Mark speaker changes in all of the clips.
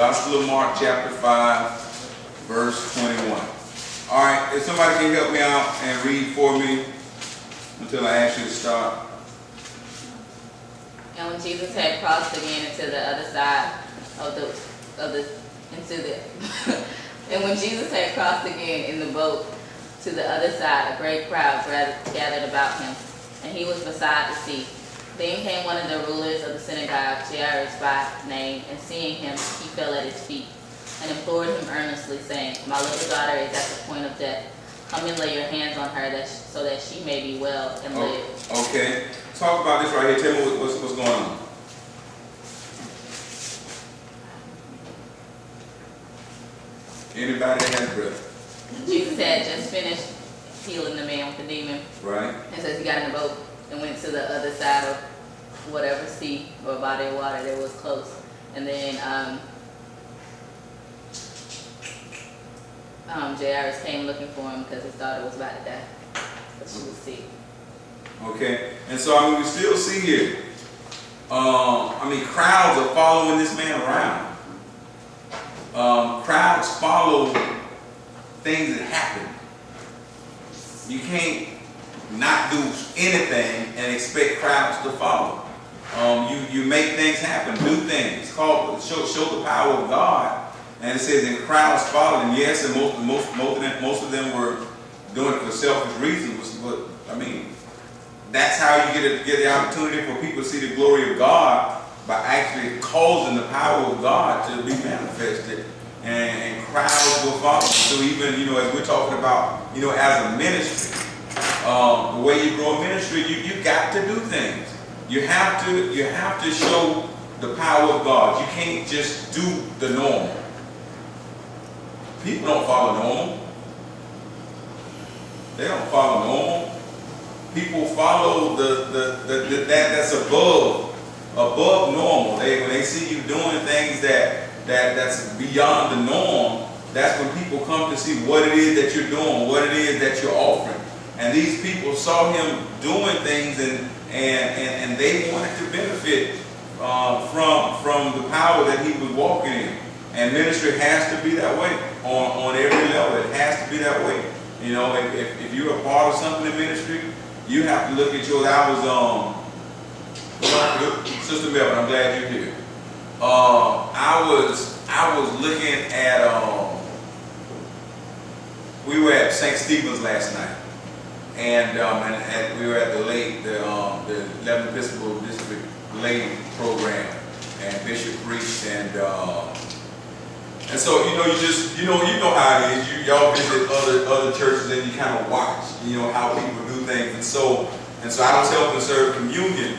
Speaker 1: Gospel of Mark, chapter 5, verse 21. All right, if somebody can help me out and read for me until I ask you to start.
Speaker 2: And when Jesus had crossed again into the other side and when Jesus had crossed again in the boat to the other side, a great crowd gathered about him, and he was beside the sea. Then came one of the rulers of the synagogue, Jairus by name, and seeing him, he fell at his feet and implored him earnestly, saying, "My little daughter is at the point of death. Come and lay your hands on her so that she may be well and live."
Speaker 1: Okay. Talk about this right here. Tell me what's going on. Anybody that has breath?
Speaker 2: Jesus had just finished healing the man with the demon.
Speaker 1: Right.
Speaker 2: And so he got in the boat and went to the other side of whatever sea or body of water that was close. And then Jairus came looking for him because his daughter was about to die. But she was sick.
Speaker 1: Okay. And so, we still see here, crowds are following this man around. Crowds follow things that happen. You can't not do anything and expect crowds to follow. You make things happen, do things, show the power of God. And it says, and crowds followed him. Yes, and most of them were doing it for selfish reasons. But that's how you get the opportunity for people to see the glory of God, by actually causing the power of God to be manifested, and crowds will follow. So even as we're talking about as a ministry, the way you grow a ministry, you got to do things. You have to show the power of God. You can't just do the normal. People don't follow normal. They don't follow normal. People follow that's above normal. When they see you doing things that's beyond the norm, that's when people come to see what it is that you're doing, what it is that you're offering. And these people saw him doing things, and they wanted to benefit from the power that he was walking in. And ministry has to be that way on every level. It has to be that way. If you're a part of something in ministry, you have to look at yours. Sister Melvin, I'm glad you're here. I was looking at, we were at St. Stephen's last night, and we were at the 11th Episcopal District lay program, and Bishop preached, and so you know how it is. Y'all visit other churches and you kind of watch how people do things, and so I was helping serve communion.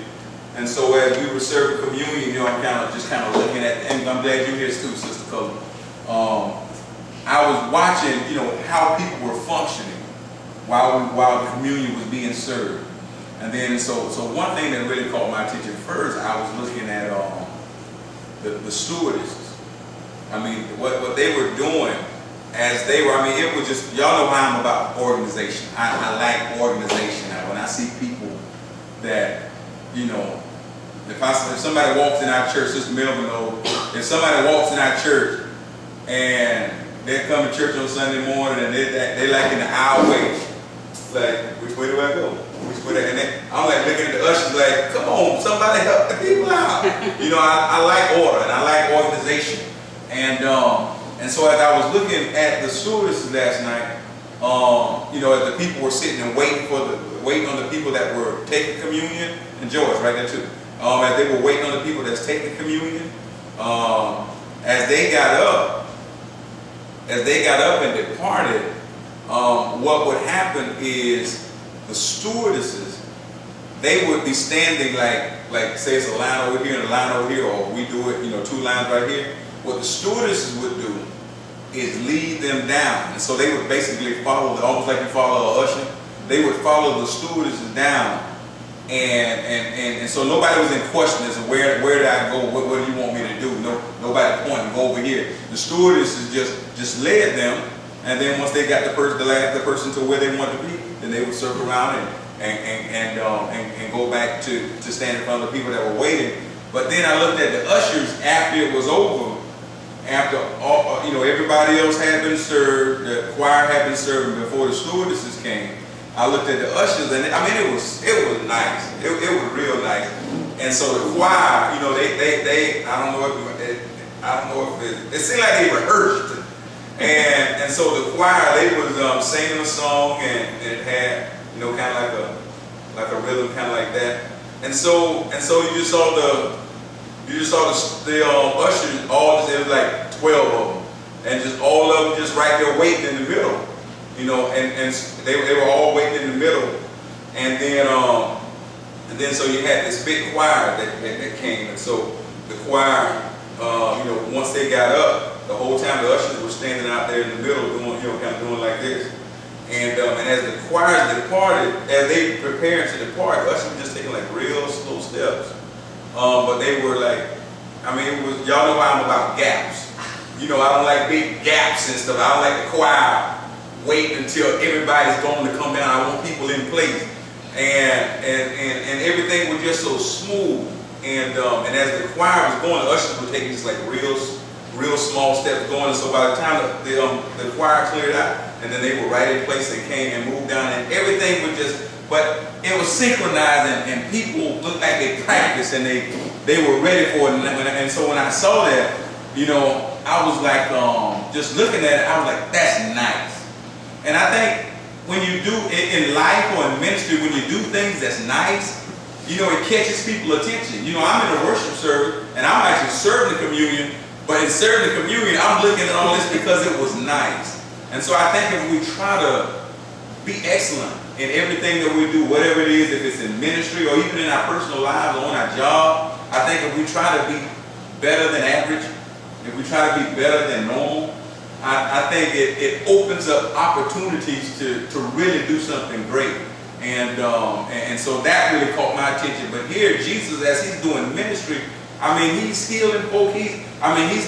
Speaker 1: And so as we were serving communion, I'm kind of looking at, and I'm glad you're here too, Sister Cullen. I was watching, how people were functioning while the communion was being served. And then, so one thing that really caught my attention first, I was looking at the stewardesses. What they were doing as they were. It was just, y'all know how I'm about organization. I like organization. When I see people that, if somebody walks in our church, Sister Melvin knows, if somebody walks in our church and they come to church on Sunday morning and they like in the aisleway, like, which way do I go? Which way? And I'm like looking at the ushers like, come on, somebody help the people out. I like order and I like organization. And so as I was looking at the stewardesses last night, as the people were sitting and waiting on the people that were taking communion, and George right there too. As they were waiting on the people that's taking communion, as they got up and departed, what would happen is the stewardesses, they would be standing like say it's a line over here and a line over here, or we do it, two lines right here. What the stewardesses would do is lead them down. And so they would basically follow, almost like you follow an usher, they would follow the stewardesses down. And so nobody was in question as to where did I go, what do you want me to do? Nobody pointing, go over here. The stewardesses just led them, and then once they got the person to where they wanted to be, then they would circle around and go back to stand in front of the people that were waiting. But then I looked at the ushers after it was over, after all, everybody else had been served, the choir had been served before the stewardesses came, I looked at the ushers, and it was nice. It was real nice. And so the choir, they I don't know if it seemed like they rehearsed. And so the choir, they was singing a song, and it had kind of like a rhythm, kind of like that. And so you just saw the ushers, there was like 12 of them, and just all of them just right there waiting in the middle, and they were all waiting in the middle, and then so you had this big choir that came, and so the choir, once they got up, the whole time the ushers were standing out there in the middle doing, kind of doing like this, and as the choir departed, as they prepared to depart, the ushers were just taking like real slow steps. But they were like, it was, y'all know how I'm about gaps. I don't like big gaps and stuff. I don't like the choir waiting until everybody's going to come down. I want people in place. And everything was just so smooth. And as the choir was going, the ushers were taking just like real small steps going. And so by the time the choir cleared out, and then they were right in place and came and moved down, and everything was just, but it was synchronized, and people looked like they practiced, and they were ready for it. And so when I saw that, I was like, just looking at it, I was like, that's nice. And I think when you do in life or in ministry, when you do things that's nice, it catches people's attention. I'm in a worship service, and I'm actually serving the communion, but in serving the communion, I'm looking at all this because it was nice. And so I think if we try to be excellent in everything that we do, whatever it is, if it's in ministry or even in our personal lives or on our job, I think if we try to be better than average, if we try to be better than normal, I think it opens up opportunities to really do something great. And so that really caught my attention. But here, Jesus, as he's doing ministry, he's healing folk. He's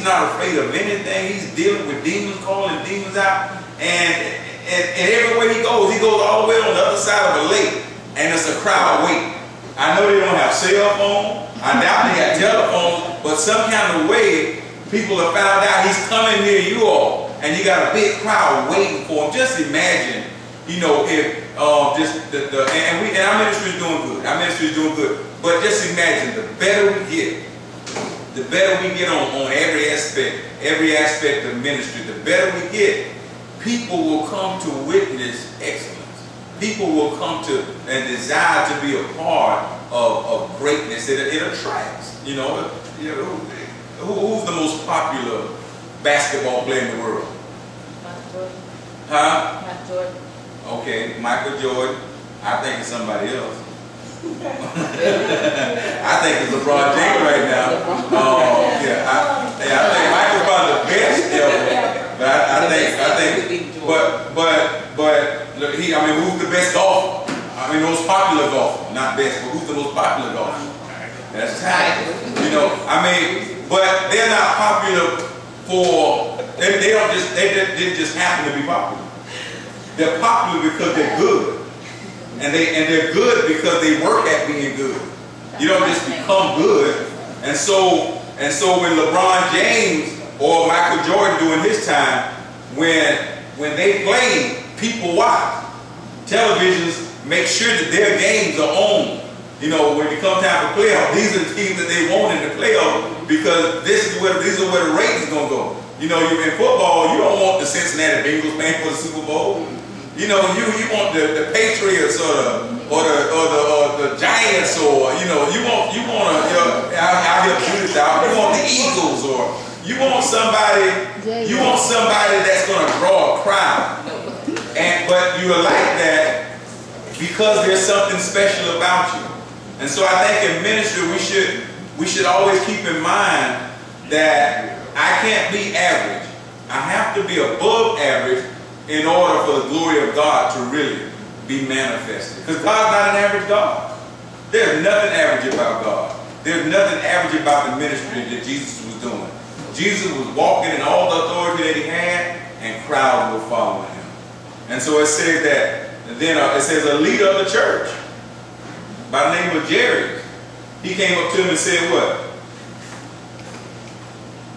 Speaker 1: not afraid of anything. He's dealing with demons, calling demons out. And everywhere he goes all the way on the other side of a lake, and it's a crowd waiting. I know they don't have cell phone. I doubt they got telephones, but some kind of way, people have found out he's coming near you all, and you got a big crowd waiting for him. Just imagine, if and our ministry is doing good. Our ministry is doing good. But just imagine, the better we get on every aspect of ministry, the better we get, people will come to witness excellence. People will come to and desire to be a part of greatness. It attracts. Who's the most popular basketball player in the world?
Speaker 2: Michael Jordan.
Speaker 1: Huh?
Speaker 2: Michael Jordan.
Speaker 1: Okay, Michael Jordan. I think it's somebody else. I think it's LeBron James right now. I think Michael's probably the best ever. But who's the best golfer? Most popular golfer, not best, but who's the most popular golfer? That's Tiger. But they're not popular for, they didn't just happen to be popular. They're popular because they're good. And they're good because they work at being good. You don't just become good. And so when LeBron James or Michael Jordan during his time, when they play, people watch. Televisions make sure that their games are on. When it comes time for playoffs, these are the teams that they want in the playoffs because these are where the ratings are gonna go. You're in football, you don't want the Cincinnati Bengals playing for the Super Bowl. You want the Patriots or the Giants, or you want I'll help Judith out. You want the Eagles, or you want somebody that's gonna draw a crowd. But you are like that because there's something special about you. And so I think in ministry we should always keep in mind that I can't be average. I have to be above average in order for the glory of God to really be manifested. Because God's not an average God. There's nothing average about God. There's nothing average about the ministry that Jesus was doing. Jesus was walking in all the authority that he had, and crowds were following him. And so it says that, it says a leader of the church by the name of Jerry, he came up to him and said what?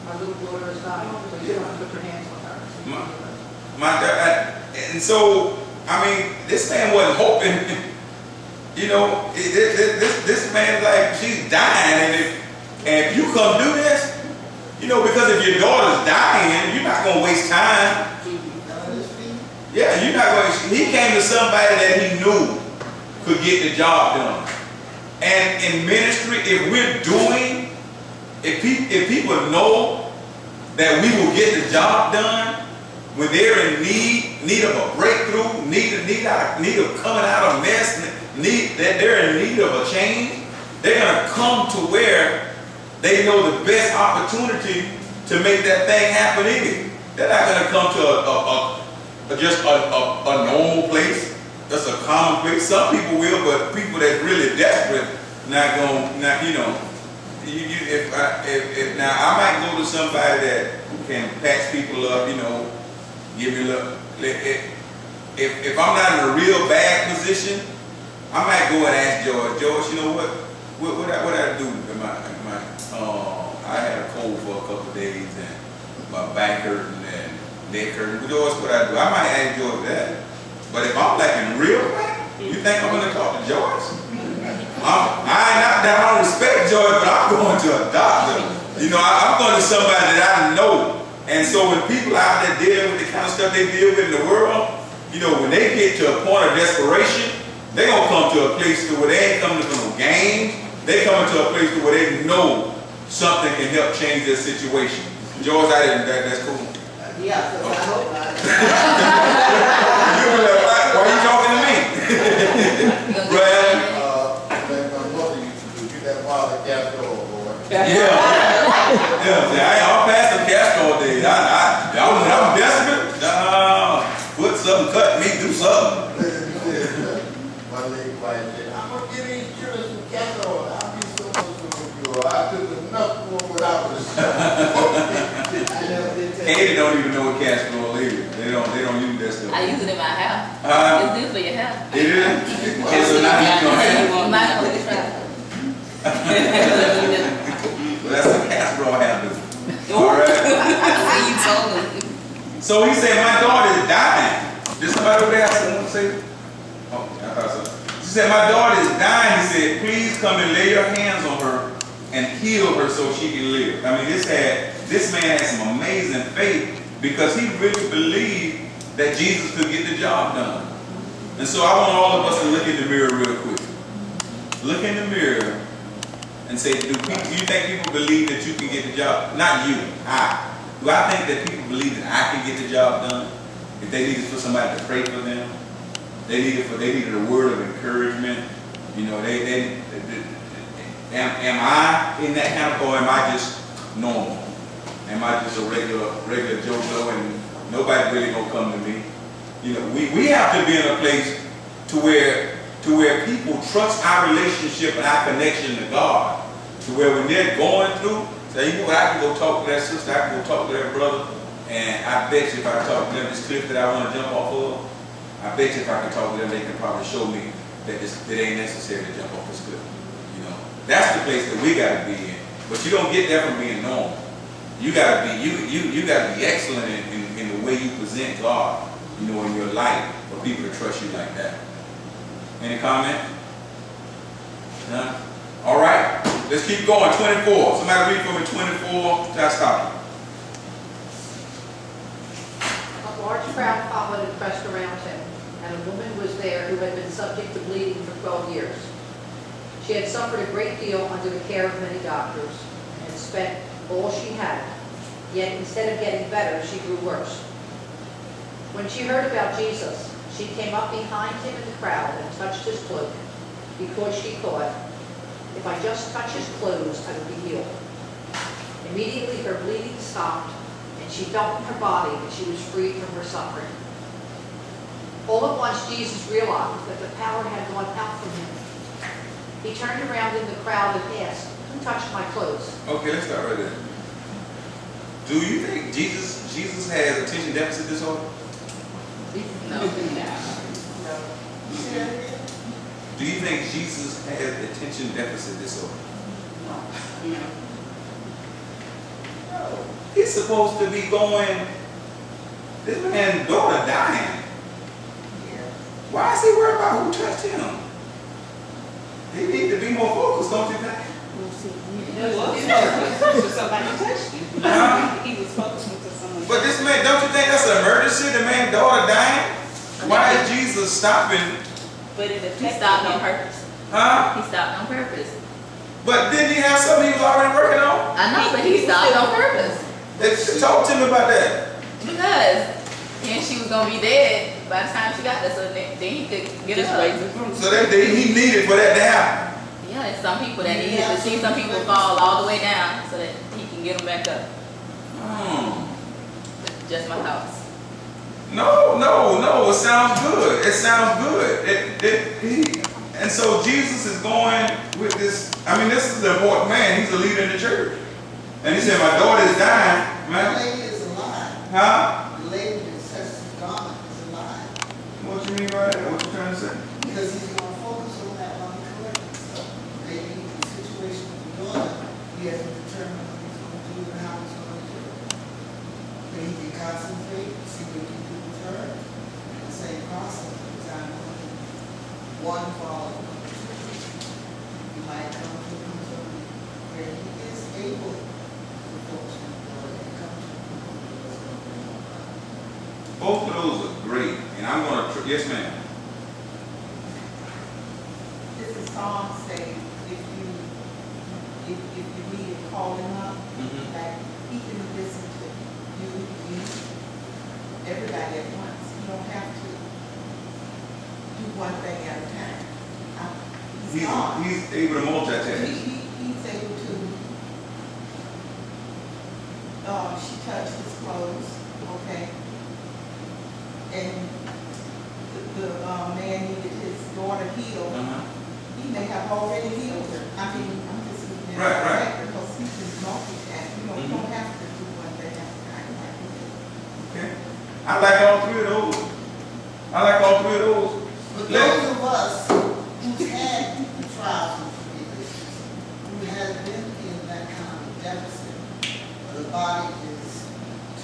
Speaker 3: I look glorious God. You don't have to put your hands on her.
Speaker 1: And so, I mean, this man wasn't hoping, you know, this man's like, she's dying, and if you come do this, you know, because if your daughter's dying, you're not going to waste time. Yeah, you're not going to, he came to somebody that he knew could get the job done. And in ministry, if we're doing, if people know that we will get the job done, when they're in need of a breakthrough, need of coming out of mess, that they're in need of a change, they're going to come to where they know the best opportunity to make that thing happen in it. They're not going to come to just a normal place, just a common place. Some people will, but people that's really desperate, not you know. If now I might go to somebody that can patch people up, you know, give me a little. If I'm not in a real bad position, I might go and ask George, you know what I do? I had a cold for a couple of days and my back hurting and neck hurting. George, what I do? I might ask George that. But if I'm like in real bad, you think I'm going to talk to George? I don't respect George, but I'm going to a doctor. You know, I'm going to somebody that I know. And so when people out there dealing with the kind of stuff they deal with in the world, you know, when they get to a point of desperation, they're going to come to a place where they ain't coming to no games. They coming to a place where they know something can help change their situation. George, that's cool.
Speaker 3: Yeah, so I hope not.
Speaker 1: Why are you talking to me? Brad?
Speaker 4: My mother used to do that while the castor oil, boy.
Speaker 1: Yeah. I'll pass some castor oil days. I'm desperate. Put something, cut me, do something.
Speaker 4: My lady wife said, I'm going to give these children some castor oil. I'll be so much for you. I took enough for what I was.
Speaker 1: Katie don't even know what castor oil is. They don't use that stuff.
Speaker 2: I use it in my hair. It's good for your hair.
Speaker 1: It is? Okay, so now you don't have it.
Speaker 2: You might want to try.
Speaker 1: Well, that's the castor oil habit. All right.
Speaker 2: You told me.
Speaker 1: So he said, my daughter is dying. Did somebody over there have someone to say? Oh, I thought so. She said, my daughter is dying. He said, please come and lay your hands on her and heal her so she can live. I mean, this man had some amazing faith because he really believed that Jesus could get the job done. And so I want all of us to look in the mirror real quick. Look in the mirror and say, do you think people believe that you can get the job? Not you, I. Do I think that people believe that I can get the job done? If they needed for somebody to pray for them, they needed a word of encouragement. You know, am I in that kind of, or am I just normal? Am I just a regular Joe Blow and nobody really gonna come to me? You know, we have to be in a place to where people trust our relationship and our connection to God, to where when they're going through, say, you know what, I can go talk to that sister, I can go talk to that brother, and I bet you if I talk to them, this cliff that I want to jump off of, I bet you if I can talk to them, they can probably show me that it ain't necessary to jump off this cliff. You know, that's the place that we got to be in. But you don't get that from being normal. You got to be you got to be excellent in the way you present God, you know, in your life for people to trust you like that. Any comment? None? All right, let's keep going. 24. Somebody read for me 24. Just stop.
Speaker 5: A large crowd followed and pressed around him, and a woman was there who had been subject to bleeding for 12 years. She had suffered a great deal under the care of many doctors, and had spent all she had, yet instead of getting better, she grew worse. When she heard about Jesus, she came up behind him in the crowd and touched his cloak, because she thought, if I just touch his clothes, I will be healed. Immediately her bleeding stopped, and she felt in her body that she was freed from her suffering. All at once Jesus realized that the power had gone out from him. He turned around in the crowd and asked, who touched my clothes?
Speaker 1: Okay, let's start right there. Do you think Jesus has attention deficit disorder?
Speaker 2: No.
Speaker 1: Do you think Jesus has attention deficit disorder?
Speaker 2: No.
Speaker 4: No.
Speaker 1: He's supposed to be going, this man's daughter dying. Why is he worried about who touched him? He needs to be more focused, don't you think?
Speaker 3: Somebody touched you. He was focusing to someone.
Speaker 1: But this man, don't you think that's an emergency? The man's daughter dying? Why is Jesus stopping?
Speaker 3: But it
Speaker 2: He stopped on purpose.
Speaker 1: Huh?
Speaker 2: He stopped on purpose.
Speaker 1: But didn't he have something he was already working on?
Speaker 2: I know, but he stopped on purpose.
Speaker 1: Talk to me about that.
Speaker 2: Because then she was gonna be dead by the time she got there, so then he could get her up.
Speaker 1: So that he needed for that to happen.
Speaker 2: Yeah, there's some people that need to see some people fall all the way down so that he can get them back up. Just my house.
Speaker 1: No. It sounds good. It sounds good. And so Jesus is going with this. I mean, this is an important man. He's a leader in the church. And he said, my daughter is dying.
Speaker 4: The
Speaker 1: Man.
Speaker 4: lady is alive.
Speaker 1: Huh?
Speaker 4: The lady that touched his garment is alive.
Speaker 1: What you mean by that? What you trying to say?
Speaker 4: Because he's going to focus on that while he corrects himself. Maybe the situation with the daughter, he hasn't determined what he's going to do and how he's going to do it. But he can concentrate, see what he can do with her, and the same process of the time one follow number two. He might come to a conclusion where he is able to focus on the daughter and come to a conclusion that's going to bring him back.
Speaker 1: Both of those are great. And I'm going to, yes ma'am.
Speaker 3: This is song say if you need to call him up, like he can listen to you, me, everybody at once. You don't have to do one thing at a time.
Speaker 1: He's able to multitask.
Speaker 3: He's able to. She touched his clothes, okay, and the man needed his daughter healed. He may have already healed her. I mean, I'm just looking at
Speaker 1: Right.
Speaker 3: because he can multitask. You don't have to do one thing at a time like he did.
Speaker 1: Okay. I like all three of those.
Speaker 4: But those of us who've had the trials and tribulations, who have been in that kind of deficit, where the body is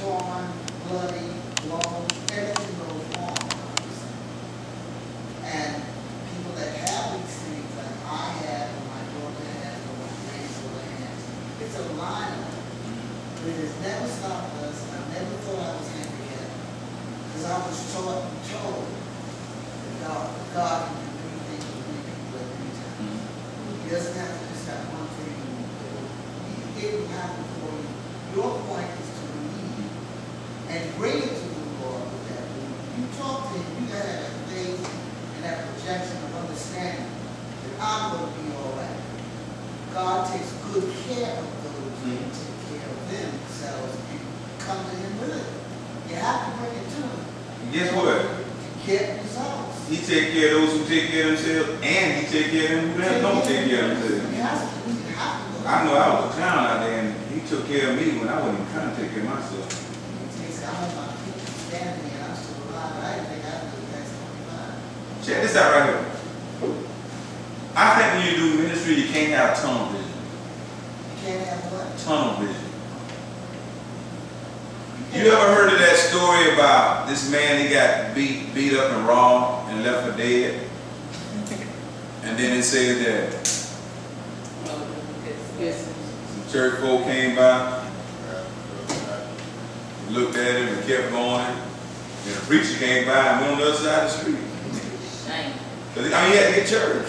Speaker 4: torn, bloody, blown, everything goes wrong. And people that have these things, like I have, or my daughter has, or my grandmother has, it's a line of it. But it has never stopped us, and I never thought I was handicapped. Because I was taught and told that God can do many things with many people at many times. He doesn't have to just have one thing. It will happen for you. Your point is to believe and bring it to the Lord with that belief. You talk to him, you gotta have that faith and that projection of understanding that I'm going to be all right. God takes good care of those who take care of themselves and come to him with it. You have to bring it to him.
Speaker 1: Guess what?
Speaker 4: To get results.
Speaker 1: He take care of those who take care of themselves, and he take care of them who don't take care of themselves.
Speaker 4: You have to. You have to.
Speaker 1: I know I was a clown out there, and he took care of me when I wasn't even trying to take care of myself.
Speaker 4: It takes all my people standing here, and I'm still alive. I didn't think I'd do the next 25.
Speaker 1: Check this out right here. I think when you do ministry, you can't have tunnel vision.
Speaker 4: You can't have what?
Speaker 1: Tunnel vision. You ever heard of that story about this man, he got beat up and raw and left for dead? And then it said that some church folk came by, looked at him and kept going. And the preacher came by and went on the other side of the street.
Speaker 2: Shame.
Speaker 1: I mean, he had to get church.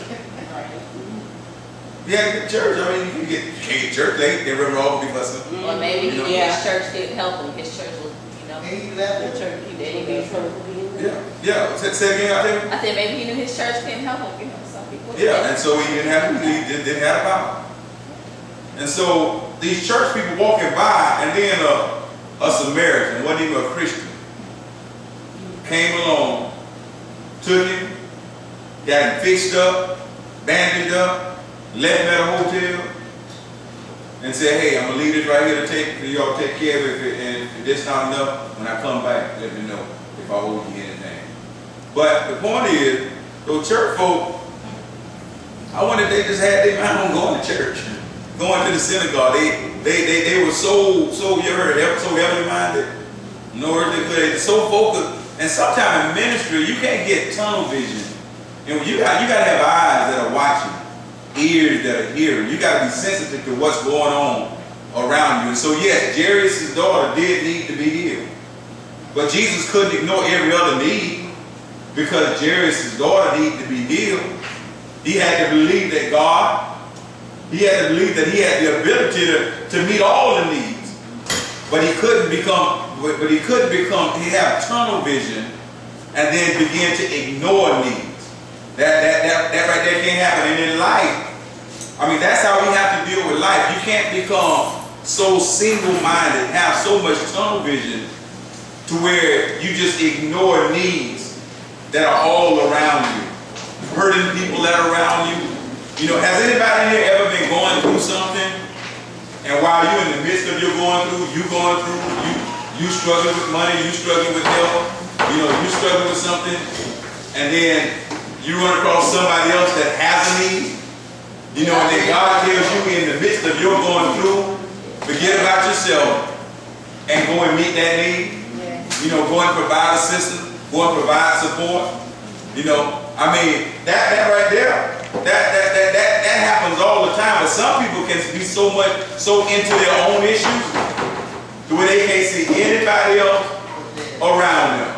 Speaker 1: He had to get church. I mean, you can't get church late. They run wrong because of.
Speaker 2: Or maybe he knew
Speaker 3: Yeah.
Speaker 2: his church didn't help him. His church was,
Speaker 4: And he left the church.
Speaker 2: he didn't go.
Speaker 1: Yeah. Say it again out there.
Speaker 2: I said maybe he knew his church couldn't help him. You know, some people.
Speaker 1: Yeah, and so he didn't have power. And so these church people walking by, and then a Samaritan, wasn't even a Christian, came along, took him, got him fixed up, bandaged up, left him at a hotel, and said, hey, I'm going to leave this right here for y'all to take care of it, and if this not enough, when I come back, let me know if I owe you anything. But the point is, those church folk, I wonder if they just had their mind on going to church. going to the synagogue. They were so you heard so heavenly minded, no earthly good. So focused. And sometimes in ministry you can't get tunnel vision. You know, you got to have eyes that are watching, ears that are hearing. You got to be sensitive to what's going on around you. And so yes, Jairus' daughter did need to be healed, but Jesus couldn't ignore every other need because Jairus' daughter needed to be healed. He had to believe that he had to believe that he had the ability to meet all the needs, but he couldn't have tunnel vision and then begin to ignore needs. That right there can't happen. And in life, I mean, that's how we have to deal with life. You can't become so single-minded, have so much tunnel vision to where you just ignore needs that are all around you, hurting people that are around you. You know, has anybody here ever been going through something, and while you're in the midst of you struggling with money, you struggling with health, you know, you struggling with something, and then you run across somebody else that has a need, you know, and then God tells you in the midst of your going through, forget about yourself and go and meet that need. You know, go and provide assistance, go and provide support. You know, I mean, that right there, that happens all the time. But some people can be so into their own issues to where they can't see anybody else around them.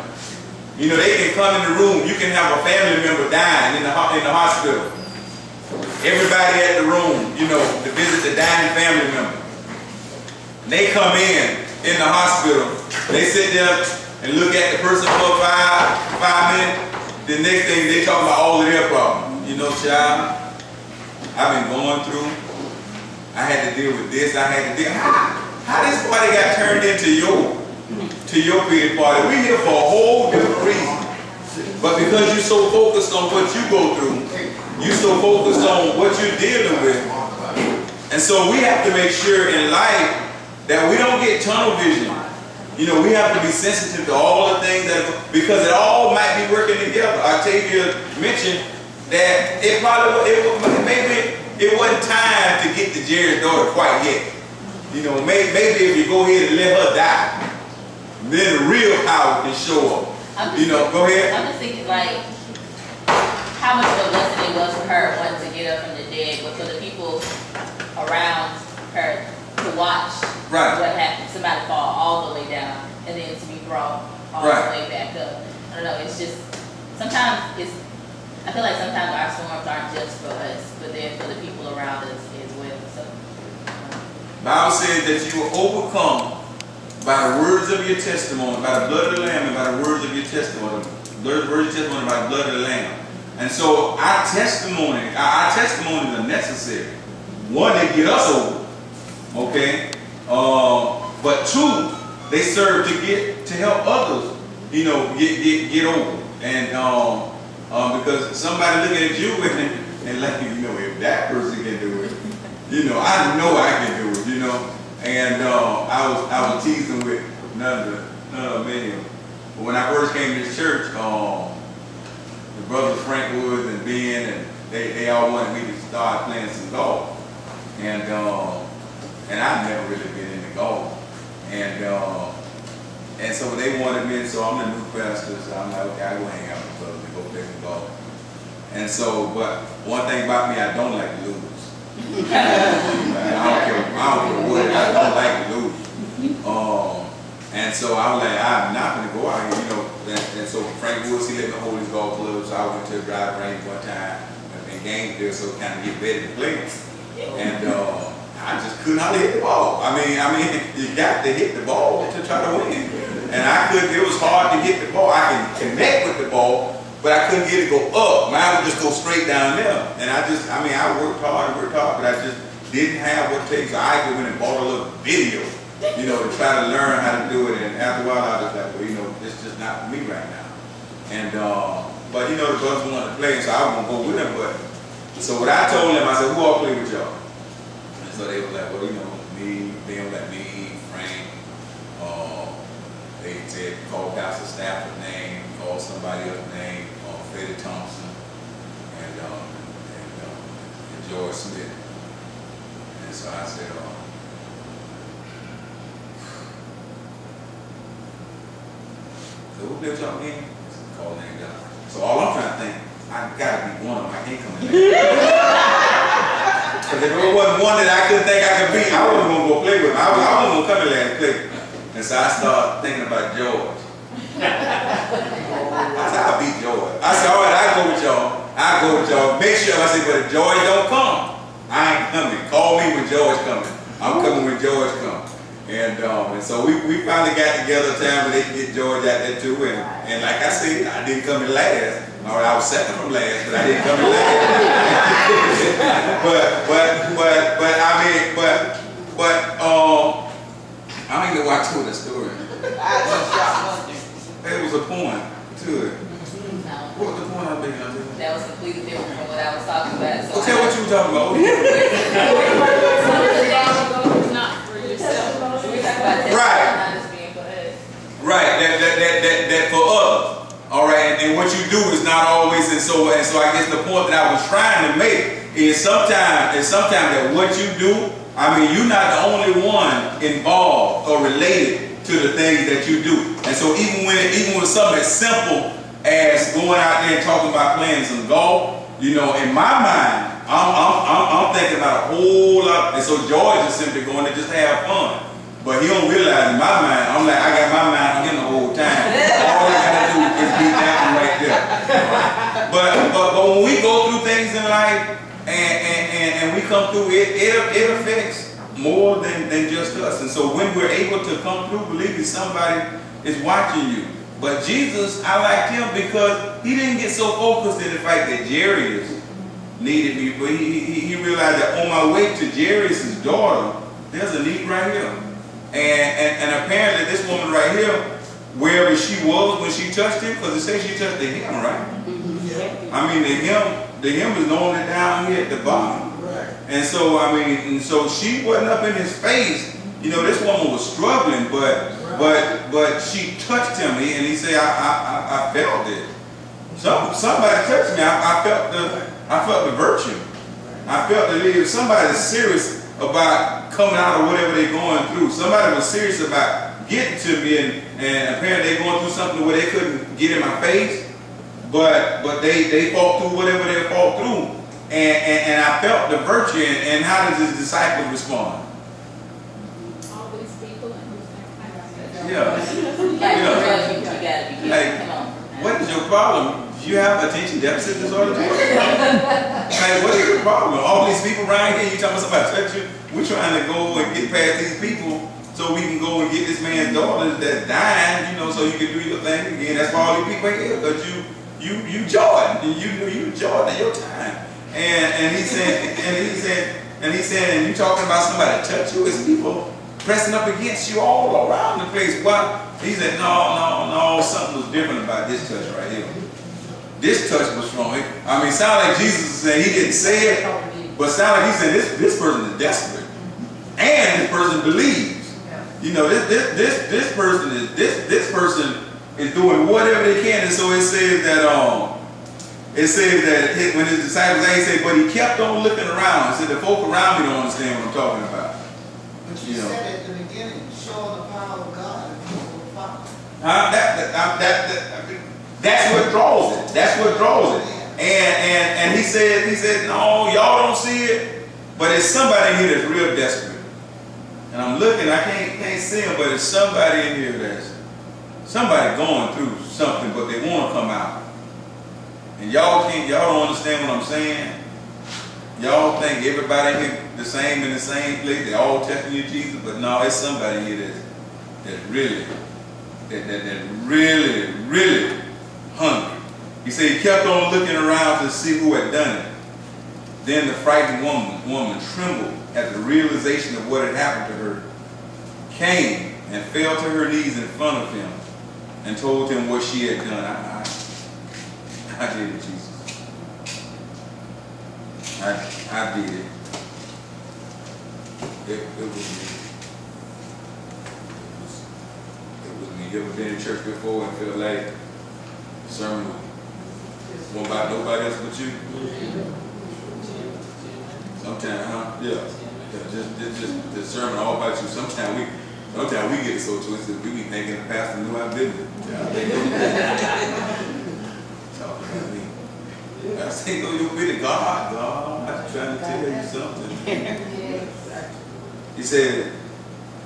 Speaker 1: You know, they can come in the room. You can have a family member dying in the hospital. Everybody at the room, you know, to visit the dying family member. They come in the hospital. They sit there and look at the person for five minutes. The next thing they talk about all of their problems. You know, child, I've been going through. I had to deal with this. I had to deal. How this party got turned into your pity party? We're here for a whole different reason. But because you're so focused on what you go through, you're so focused on what you're dealing with. And so we have to make sure in life that we don't get tunnel vision. You know, we have to be sensitive to all the things because it all might be working together. Octavia mentioned that maybe it wasn't time to get to Jairus' daughter quite yet. You know, maybe if you go ahead and let her die, then the real power can show up. You know, go ahead.
Speaker 2: I'm just thinking like how much of a blessing it was for her wanting to get up from the dead, but for the people around her to watch what happened. Somebody fall all the way down and then to be brought all the way back up. I don't know, it's just, sometimes I feel like sometimes our storms aren't just for us, but they're for the people around us as well. So,
Speaker 1: Bible says that you will overcome by the words of your testimony, by the blood of the Lamb and by the words of your testimony. The words of your testimony by the blood of the Lamb. And so our testimonies are necessary. One, they get us over. Okay? But two, they serve to help others, you know, get over. And because somebody looking at you and like, you know, if that person can do it, you know I can do it, you know. And I was teasing with none of them. But when I first came to this church, the brothers Frank Woods and Ben, and they all wanted me to start playing some golf. And I've never really been into golf. And so they wanted me, so I'm the new pastor, so I'm like, okay, I go hang out with brothers and go play some golf. And so, but one thing about me, I don't like to lose. I don't care what, I don't like to lose. And so I was like, I'm not going to go out here, you know. And so Frank Woods, he let me hold his golf club, so I went to a drive range one time and games there, so kind of get ready to play. And I just couldn't hardly hit the ball. I mean, you got to hit the ball to try to win. And it was hard to hit the ball. I can connect with the ball, but I couldn't get it to go up. Mine would just go straight down there. And I worked hard, but I just didn't have what it takes. So I went and bought a little video, you know, to try to learn how to do it. And after a while, I was like, well, you know, it's just not for me right now. And, but you know, the brothers wanted to play, so I was going to go with them. But so what I told them, I said, who all play with y'all? And so they were like, well, you know, me, Frank. They said, call Pastor Stafford's name, call somebody else's name, Freddie Thompson, and George Smith. And so I said, so who lives y'all again? Call name down. So all I'm trying to think, I gotta be one of them. I can't come in there. Because if it wasn't one that I couldn't think I could beat, I wasn't gonna go play with him. I wasn't gonna come in there and play. And so I started thinking about George. I said, I'll beat George. I said, all right, I'll go with y'all. I'll go with y'all. Make sure, I said, but if George don't come, I ain't coming. Call me when George coming. I'm coming when George comes. And so we finally got together a time where they could get George out there too. And like I said, I didn't come in last. Or I was second from last, but I didn't come in last. I don't even know why I told that story. There was a point to it. What was the point I was making?
Speaker 2: That was completely different from what I was talking about. So
Speaker 1: Well, tell what you were talking about.
Speaker 2: It's not for yourself. We talk about that.
Speaker 1: Right.
Speaker 2: Not just being for us.
Speaker 1: Right, that for us. All right, and what you do is not always, and so I guess the point that I was trying to make is sometimes that what you do, I mean, you're not the only one involved or related to the things that you do. And so even with something as simple as going out there and talking about playing some golf, you know, in my mind, I'm thinking about a whole lot. And so George is simply going to just have fun. But he don't realize in my mind, I'm like, I got my mind on him the whole time. All I gotta do is beat that one right there. But when we go through things in life and we come through it affects more than just us. And so when we're able to come through, believe me, somebody is watching you. But Jesus, I liked him because he didn't get so focused in the fact that Jairus needed me, but he realized that on my way to Jairus' daughter, there's a need right here. And apparently this woman right here, wherever she was when she touched him, because it says she touched the hem, right?
Speaker 4: Yeah.
Speaker 1: I mean, the hem is normally down here at the bottom.
Speaker 4: Right.
Speaker 1: And so, I mean, and so she wasn't up in his face. You know, this woman was struggling, but she touched him, and he said, I felt it. Somebody touched me. I felt the virtue. I felt that if somebody's serious about coming out of whatever they're going through, somebody was serious about getting to me, and apparently they're going through something where they couldn't get in my face, but they fought through whatever they fought through, and I felt the virtue. And how does his disciples respond?
Speaker 6: All these people and
Speaker 1: Yeah.
Speaker 2: You gotta be careful.
Speaker 1: Like,
Speaker 2: Come on.
Speaker 1: what is your problem? You have attention deficit disorder? Like, what is your problem? All these people around here, you talking about somebody touch you? We're trying to go and get past these people so we can go and get this man's daughter that's dying, you know, so you can do your thing again. That's why all these people here, because you Jordan, and you Jordan your time. And he said, and you talking about somebody touch you, it's people pressing up against you all around the place. Why? He said, no, something was different about this touch right here. This touch was strong. I mean, sound like Jesus was saying, he didn't say it, but sound like he said, this person is desperate, and this person believes. You know, this person is doing whatever they can. And so it says that when his disciples, he said, but he kept on looking around. He said, the folk around me don't understand what I'm talking about.
Speaker 4: But you said at the beginning, show the power of God and people will follow.
Speaker 1: That's what draws it. That's what draws it. And he said, no, y'all don't see it, but it's somebody in here that's real desperate. And I'm looking, I can't see him, but it's somebody in here that's somebody going through something, but they want to come out. And y'all don't understand what I'm saying. Y'all think everybody here the same in the same place, they all testing you, Jesus, but no, it's somebody here that's really hungry. He said he kept on looking around to see who had done it. Then the frightened woman trembled at the realization of what had happened to her, came and fell to her knees in front of him and told him what she had done. I did it, Jesus. I did it. It was me. It was me. You ever been in church before and feel like the sermon wasn't about nobody else but you? Sometimes, huh? Yeah. Just the sermon all about you. Sometimes we get it so twisted. We be thinking the pastor knew our business. Talking about me. I say, go your business. God, I'm trying to tell you something. He said,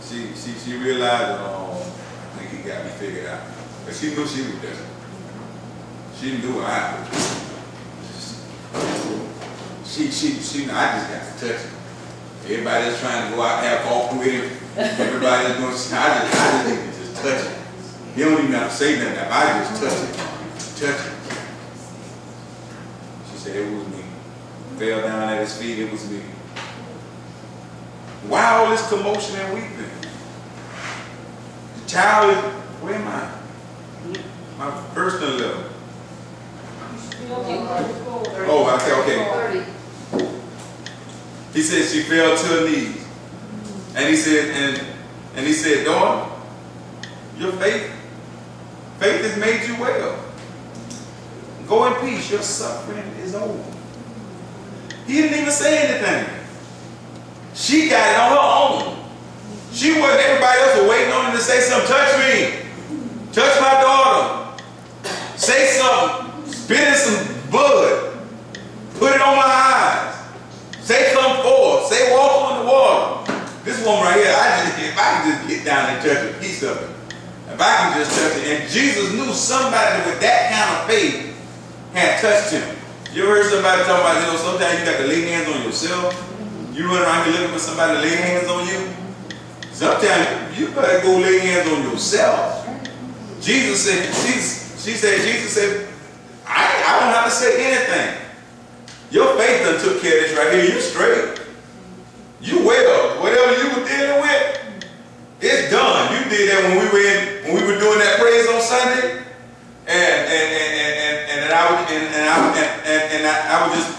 Speaker 1: she realized, I think he got me figured out. But she knew she was desperate. She knew I was. I just got to touch him. Everybody that's trying to go out and have coffee with him, everybody that's going to, I just need to just touch him. He don't even have to say nothing. I just touch him. She said, it was me. Fell down at his feet, it was me. Why all this commotion and weeping? The child is, where am I? My first 11. Oh, okay. He said she fell to her knees. And he said, daughter, your faith has made you well. Go in peace, your suffering is over. He didn't even say anything. She got it on her own. She wasn't, everybody else was waiting on him to say something. Touch me. Touch my daughter. Say something. Spit in some blood. Put it on my eyes. Say come forth. Say walk on the water. This woman right here, if I can just get down and touch a piece of it. If I can just touch it. And Jesus knew somebody with that kind of faith had touched him. You ever heard somebody talking about, sometimes you got to lay hands on yourself. You run around here looking for somebody to lay hands on you. Sometimes you better go lay hands on yourself. Jesus said, I don't have to say anything. Your faith done took care of this right here. You're straight. You well. Whatever you were dealing with, it's done. You did that when we were doing that praise on Sunday.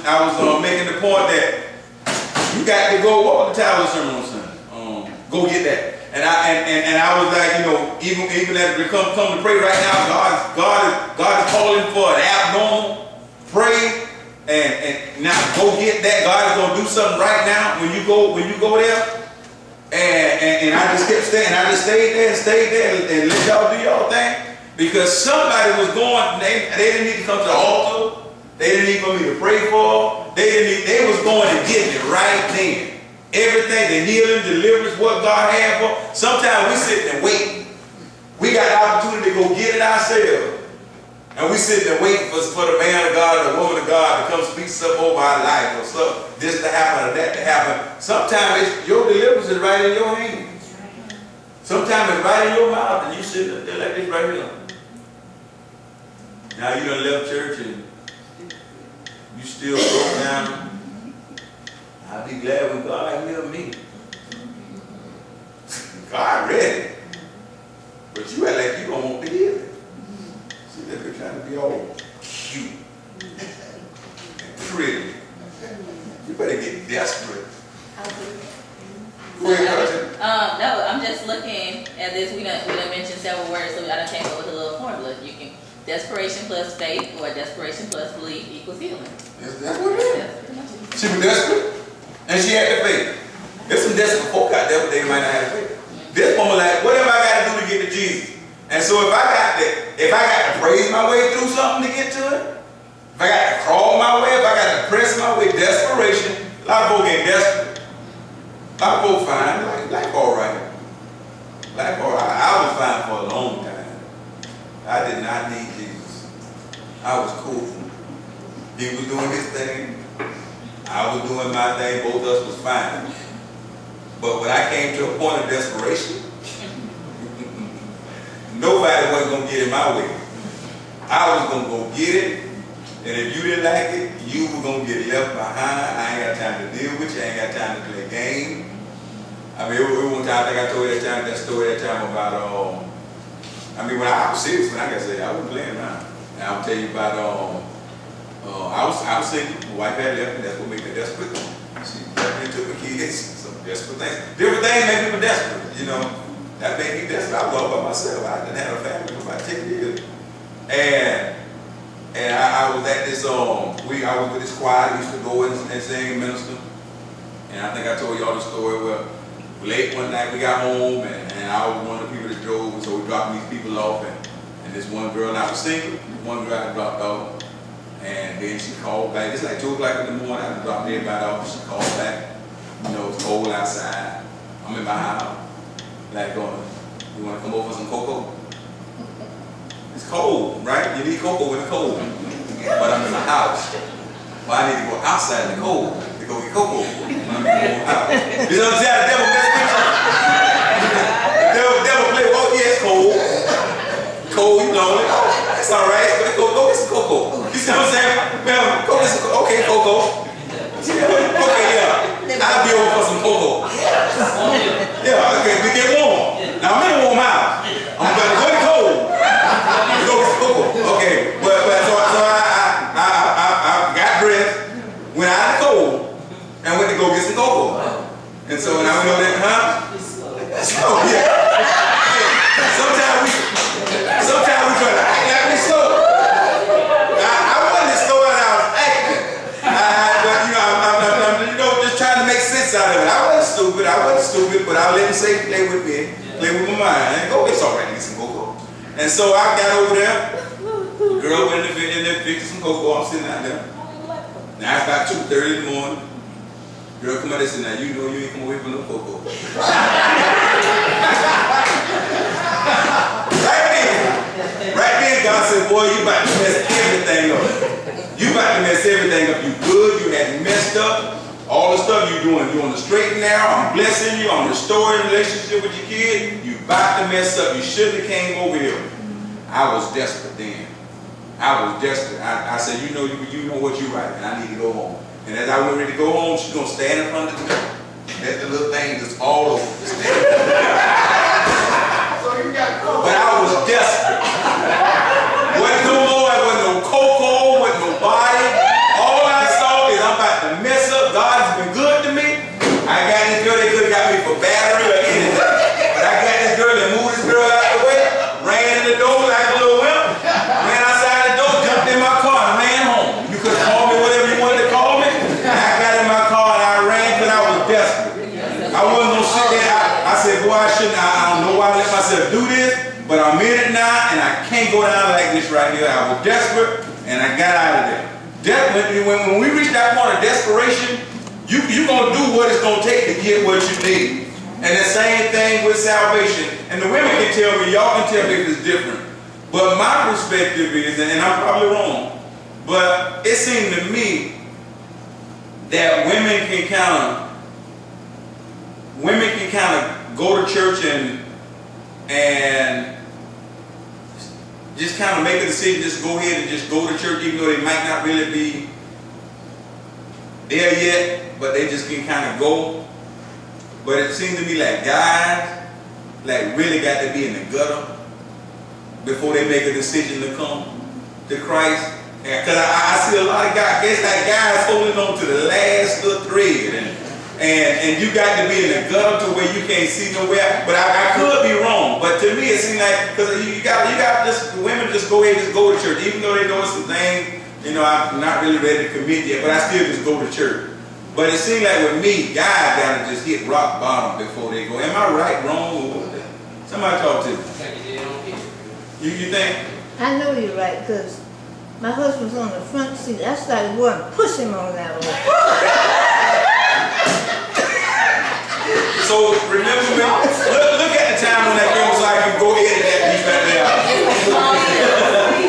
Speaker 1: I was making the point that you got to go. What was the title of the sermon on Sunday? Go get that. And I was like, even as we come to pray right now, God is calling for an abnormal pray, and now go get that. God is gonna do something right now when you go there. And I just kept staying. I just stayed there and let y'all do y'all thing, because somebody was going. They didn't need to come to the altar. They didn't need for me to pray for. They was going and getting it right then. Everything, the healing, deliverance, what God had for. Sometimes we sit and wait. We got the opportunity to go get it ourselves. And we sit and wait for the man of God or the woman of God to come speak something over our life, or something, this to happen or that to happen. Sometimes your deliverance is right in your hands. Sometimes it's right in your mouth, and you sit there like this right here. Now you done left church and you still broke down. I'll be glad when God healed me. God ready. But you act like you don't want to heal it. See, they're trying to be all cute and pretty. You better get desperate. Go ahead,
Speaker 2: no, I'm just looking at this. We done mentioned several words, so I done came up with a little formula. You can desperation plus faith or desperation plus belief equals healing.
Speaker 1: That's what it is. She was desperate. And she had the faith. There's some desperate folk out there, but they might not have the faith. This woman like, whatever I got to do to get to Jesus. And so if I got to praise my way through something to get to it, if I got to crawl my way, if I got to press my way, desperation. A lot of folk get desperate. A lot of folk find life all right. Life all right. I was fine for a long time. I did not need Jesus. I was cool. He was doing his thing. I was doing my thing, both of us was fine. But when I came to a point of desperation, nobody wasn't going to get in my way. I was going to go get it, and if you didn't like it, you were going to get left behind. I ain't got time to deal with you. I ain't got time to play games. I mean, one time, I think I told you that story about, when I was serious, when I got sick, I wasn't playing around. And I'll tell you about, I was single, my wife had left me, that's what made me desperate. She left me, took my kids, some desperate things. Different things make people desperate, That made me desperate. I was all by myself. I didn't have a family for about 10 years. And I was at this, I was with this choir, I used to go and sing and minister. And I think I told y'all the story where late one night we got home and I was one of the people that drove, so we dropped these people off and this one girl, and I was single, one girl I dropped off, and then she called back. It's like 2 o'clock in the morning, I dropped everybody off, she called back. You know, it's cold outside. I'm in my house. Like going, you want to come over for some cocoa? It's cold, right? You need cocoa when it's cold. But I'm in my house. Well, I need to go outside in the cold to go get cocoa. I'm in my house. You know what I'm saying? The devil messed with you. The devil play, oh yeah, it's cold. Cold, you know it. It's all right. Go get some cocoa. You see what I'm saying? Well, go get some cocoa. Okay, cocoa. Okay, yeah. I'll be over for some cocoa. Yeah, okay, we get warm. Now I'm in a warm house. I'm going to go to cold. Go get some cocoa. Okay, but so I got dressed, went out of the cold, and went to go get some cocoa. And so when I went over there, so yeah. Sometimes we try to act like we slow. I wasn't slow as I was acting. But you know, just trying to make sense out of it. I wasn't stupid, but I let him say play with me, play with my mind. And go, it's all right to get some cocoa. And so I got over there. The girl went in there, picked some cocoa. I'm sitting out there. Now it's about 2:30 in the morning. Girl come out there and said, now you know you ain't come away from no cocoa. Right then, God said, boy, you about to mess everything up. You about to mess everything up. You good, you had messed up. All the stuff you're doing, you're on the straight and narrow. I'm blessing you, I'm restoring relationship with your kid. You about to mess up. You shouldn't have came over here. I was desperate then. I was desperate. I said, you know what you're right, and I need to go home. And as I went ready to go home, she's gonna stand in front of the door. That's the little thing that's all over. But I was desperate. Wasn't no more, wasn't no cocoa, wasn't nobody. All I saw is I'm about to mess up. God's been good to me. I got this girl, they could have got me for battery or anything. But I got this girl that moved this girl out the way, ran in the door like a little wimp, ran outside the door, jumped in my car and ran home. You could have called me whatever you wanted to call me. I got in my car and I ran because I was desperate. I wasn't going to sit there. I said, boy, I shouldn't. I don't know why I let myself do this. But I'm in it now, and I can't go down like this right here. I was desperate, and I got out of there. When we reach that point of desperation, you're going to do what it's going to take to get what you need. And the same thing with salvation. And the women can tell me, y'all can tell me if it's different. But my perspective is, and I'm probably wrong, but it seemed to me that women can kind of go to church and just kind of make a decision, just go ahead and just go to church, even though they might not really be there yet, but they just can kind of go. But it seems to me like guys like really got to be in the gutter before they make a decision to come to Christ. Because I see a lot of guys, it's like guys holding on to the last little thread, and you got to be in the gutter to where you can't see nowhere. But I could be wrong. But to me, it seems like because you got just women just go ahead and just go to church, even though they know some things. You know, I'm not really ready to commit yet, but I still just go to church. But it seems like with me, guys gotta just hit rock bottom before they go. Am I right, wrong, or what? Somebody talk to me. You think?
Speaker 7: I know you're right, because my husband's on the front seat. I started wanting to push him on that one.
Speaker 1: So remember me, look at the time when that girl was like, you go ahead and that beef back there.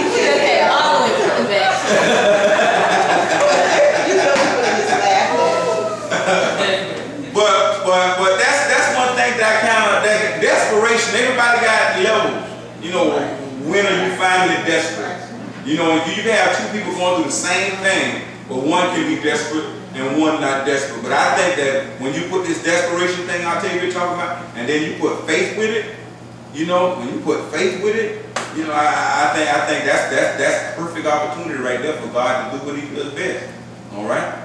Speaker 2: Okay, all the way from the back.
Speaker 1: But that's one thing that I that desperation, everybody got levels. You know, when are you finally desperate? You know, you can have two people going through the same thing, but one can be desperate and one not desperate. But I think that when you put this desperation thing out there you're talking about, and then you put faith with it, you know, when you put faith with it, you know, I think that's perfect opportunity right there for God to do what He does best. All right.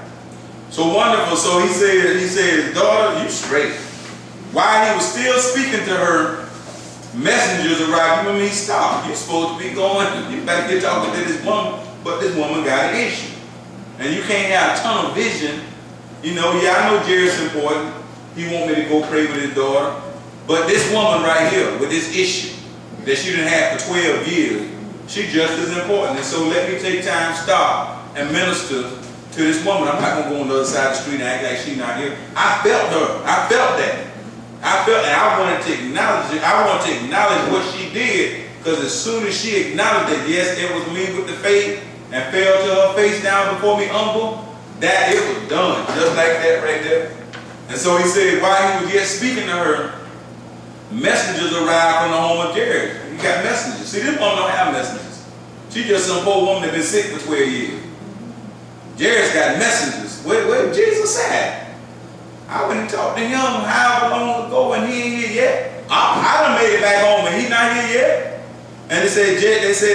Speaker 1: So wonderful. So he said, daughter, you straight. While he was still speaking to her, messengers arrived. You know, he stopped. You're supposed to be going. You better get talking to this woman, but this woman got an issue. And you can't have a tunnel vision You know, yeah, I know Jared's important. He want me to go pray with his daughter. But this woman right here, with this issue that she didn't have for 12 years, she just as important. And so let me take time, stop, and minister to this woman. I'm not going to go on the other side of the street and act like she's not here. I felt her. I felt that. I felt that. I wanted to acknowledge it. I wanted to acknowledge what she did, because as soon as she acknowledged that, yes, it was me with the faith, and fell to her face down before me humble, that it was done. Just like that right there. And so he said, while he was yet speaking to her, messengers arrived from the home of Jared. He got messengers. See, this woman don't have messengers. She just some poor woman that been sick for 12 years. Jared's got messengers. Where Jesus at? I went and talked to him however long ago, and he ain't here yet. I done made it back home, and he not here yet. And they said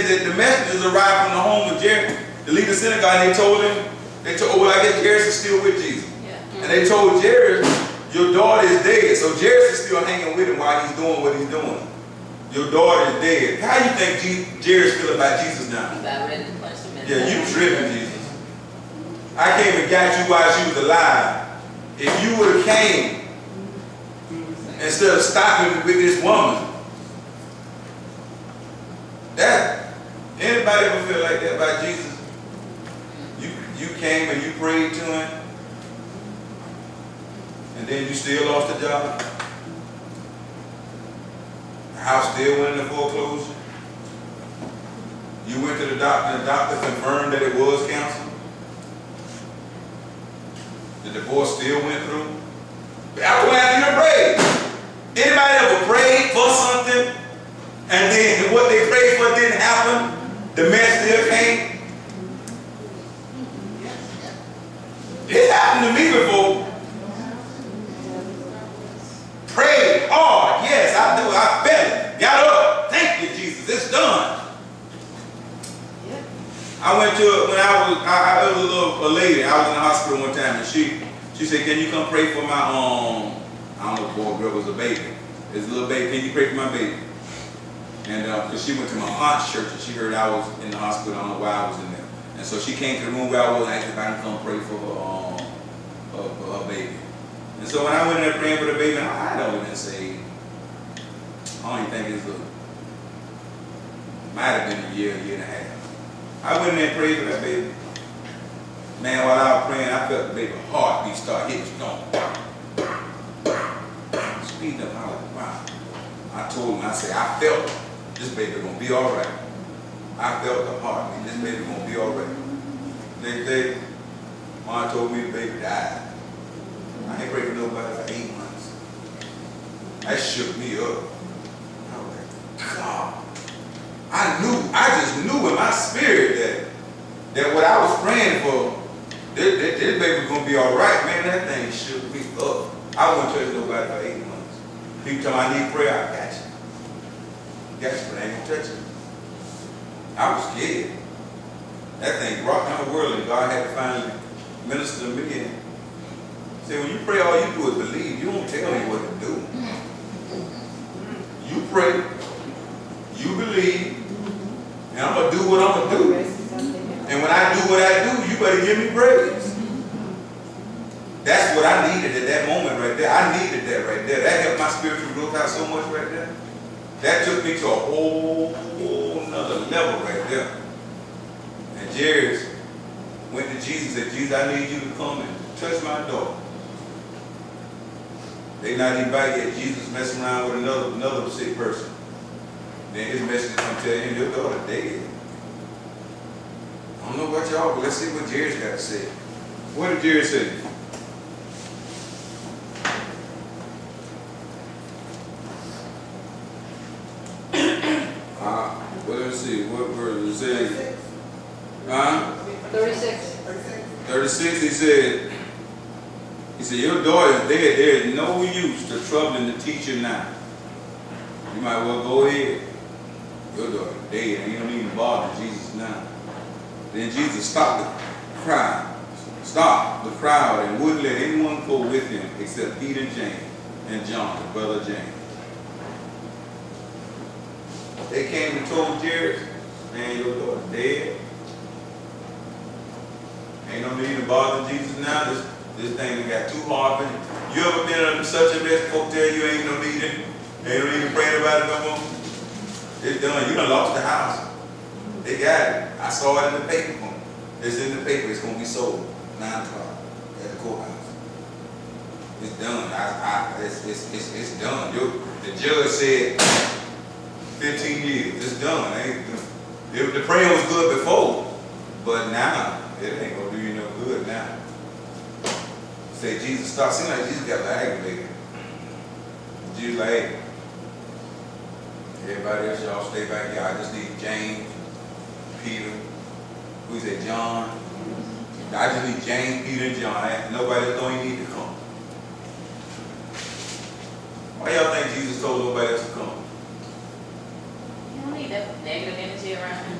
Speaker 1: that the messengers arrived from the home of Jared, the leader of the synagogue, and they told, well, I guess Jared is still with Jesus. Yeah. And they told Jared, your daughter is dead. So Jared is still hanging with him while he's doing what he's doing. Your daughter is dead. How do you think Jared's feel about Jesus now?
Speaker 2: He's about ready to punch him in.
Speaker 1: Yeah, you tripping, Jesus. I came and got you while she was alive. If you would have came instead of stopping with this woman, that anybody ever feel like that about Jesus? You came and you prayed to him, and then you still lost the job. The house still went into foreclosure. You went to the doctor, and the doctor confirmed that it was cancer. The divorce still went through. After you prayed. Anybody ever prayed for something, and then what they prayed for didn't happen? The mess still came? It happened to me before. Prayed hard. Yes, I do. I felt it. Got up. Thank you, Jesus. It's done. I went to, when I was a lady, I was in the hospital one time, and she said, can you come pray for my, I don't know if boy or girl was a baby. It's a little baby, can you pray for my baby? And because she went to my aunt's church, and she heard I was in the hospital, I don't know why I was in there. And so she came to the room where I was, and asked if I can come pray for her baby. And so when I went in there praying for the baby, I don't even say, I don't even think it's might have been a year and a half. I went in there and prayed for that baby. Man, while I was praying, I felt the baby's heartbeat start hitting strong. Speeding up, I was like, wow. I told him, I said, I felt this baby gonna be all right. I felt the heartbeat, this baby gonna be all right. Next day, Mom told me the baby died. I ain't prayed for nobody for 8 months. That shook me up. I was like, God. I just knew in my spirit that what I was praying for, this baby was going to be all right. Man, that thing shook me up. I wouldn't touch nobody for 8 months. People tell me I need prayer, I got you. Got you, but I ain't going to touch it. I was scared. That thing rocked my world, and God had to finally minister to me. And say, when you pray, all you do is believe. You don't tell me what to do. You pray, you believe, and I'm going to do what I'm going to do. And when I do what I do, you better give me praise. That's what I needed at that moment right there. I needed that right there. That helped my spiritual growth out so much right there. That took me to a whole nother level right there. And Jairus went to Jesus and said, Jesus, I need you to come and touch my daughter. They not even back yet. Jesus messing around with another sick person. Then his message come tell him, your daughter dead. I don't know about y'all, but let's see what Jairus got to say. What did Jairus say? Well, let's see. What verse? It says,
Speaker 5: 36.
Speaker 1: 36, he said, your daughter is dead. There is no use to troubling the teacher now. You might well go ahead. Your daughter is dead, and you don't even bother Jesus now. Then Jesus stopped the crowd, and wouldn't let anyone go with him except Peter and James and John, the brother of James. They came and told Jairus, man, your daughter's dead. Ain't no need to bother Jesus now. Just This thing done got too hard for you. You ever been under such a mess, folk tell you ain't no meeting, ain't even praying about it no more? It's done. You done lost the house. They got it. I saw it in the paper. It's in the paper. It's going to be sold 9 o'clock at the courthouse. It's done. It's done. The judge said 15 years. It's done. The prayer was good before, but now it ain't going to do you no good now. Say Jesus stopped. Seems like Jesus got aggravated. Jesus like, hey, everybody else, y'all stay back here. I just need James, Peter, who said John. I just need James, Peter, and John. Nobody else don't even need to come. Why y'all think Jesus told nobody else to come?
Speaker 2: You don't need that negative energy around you.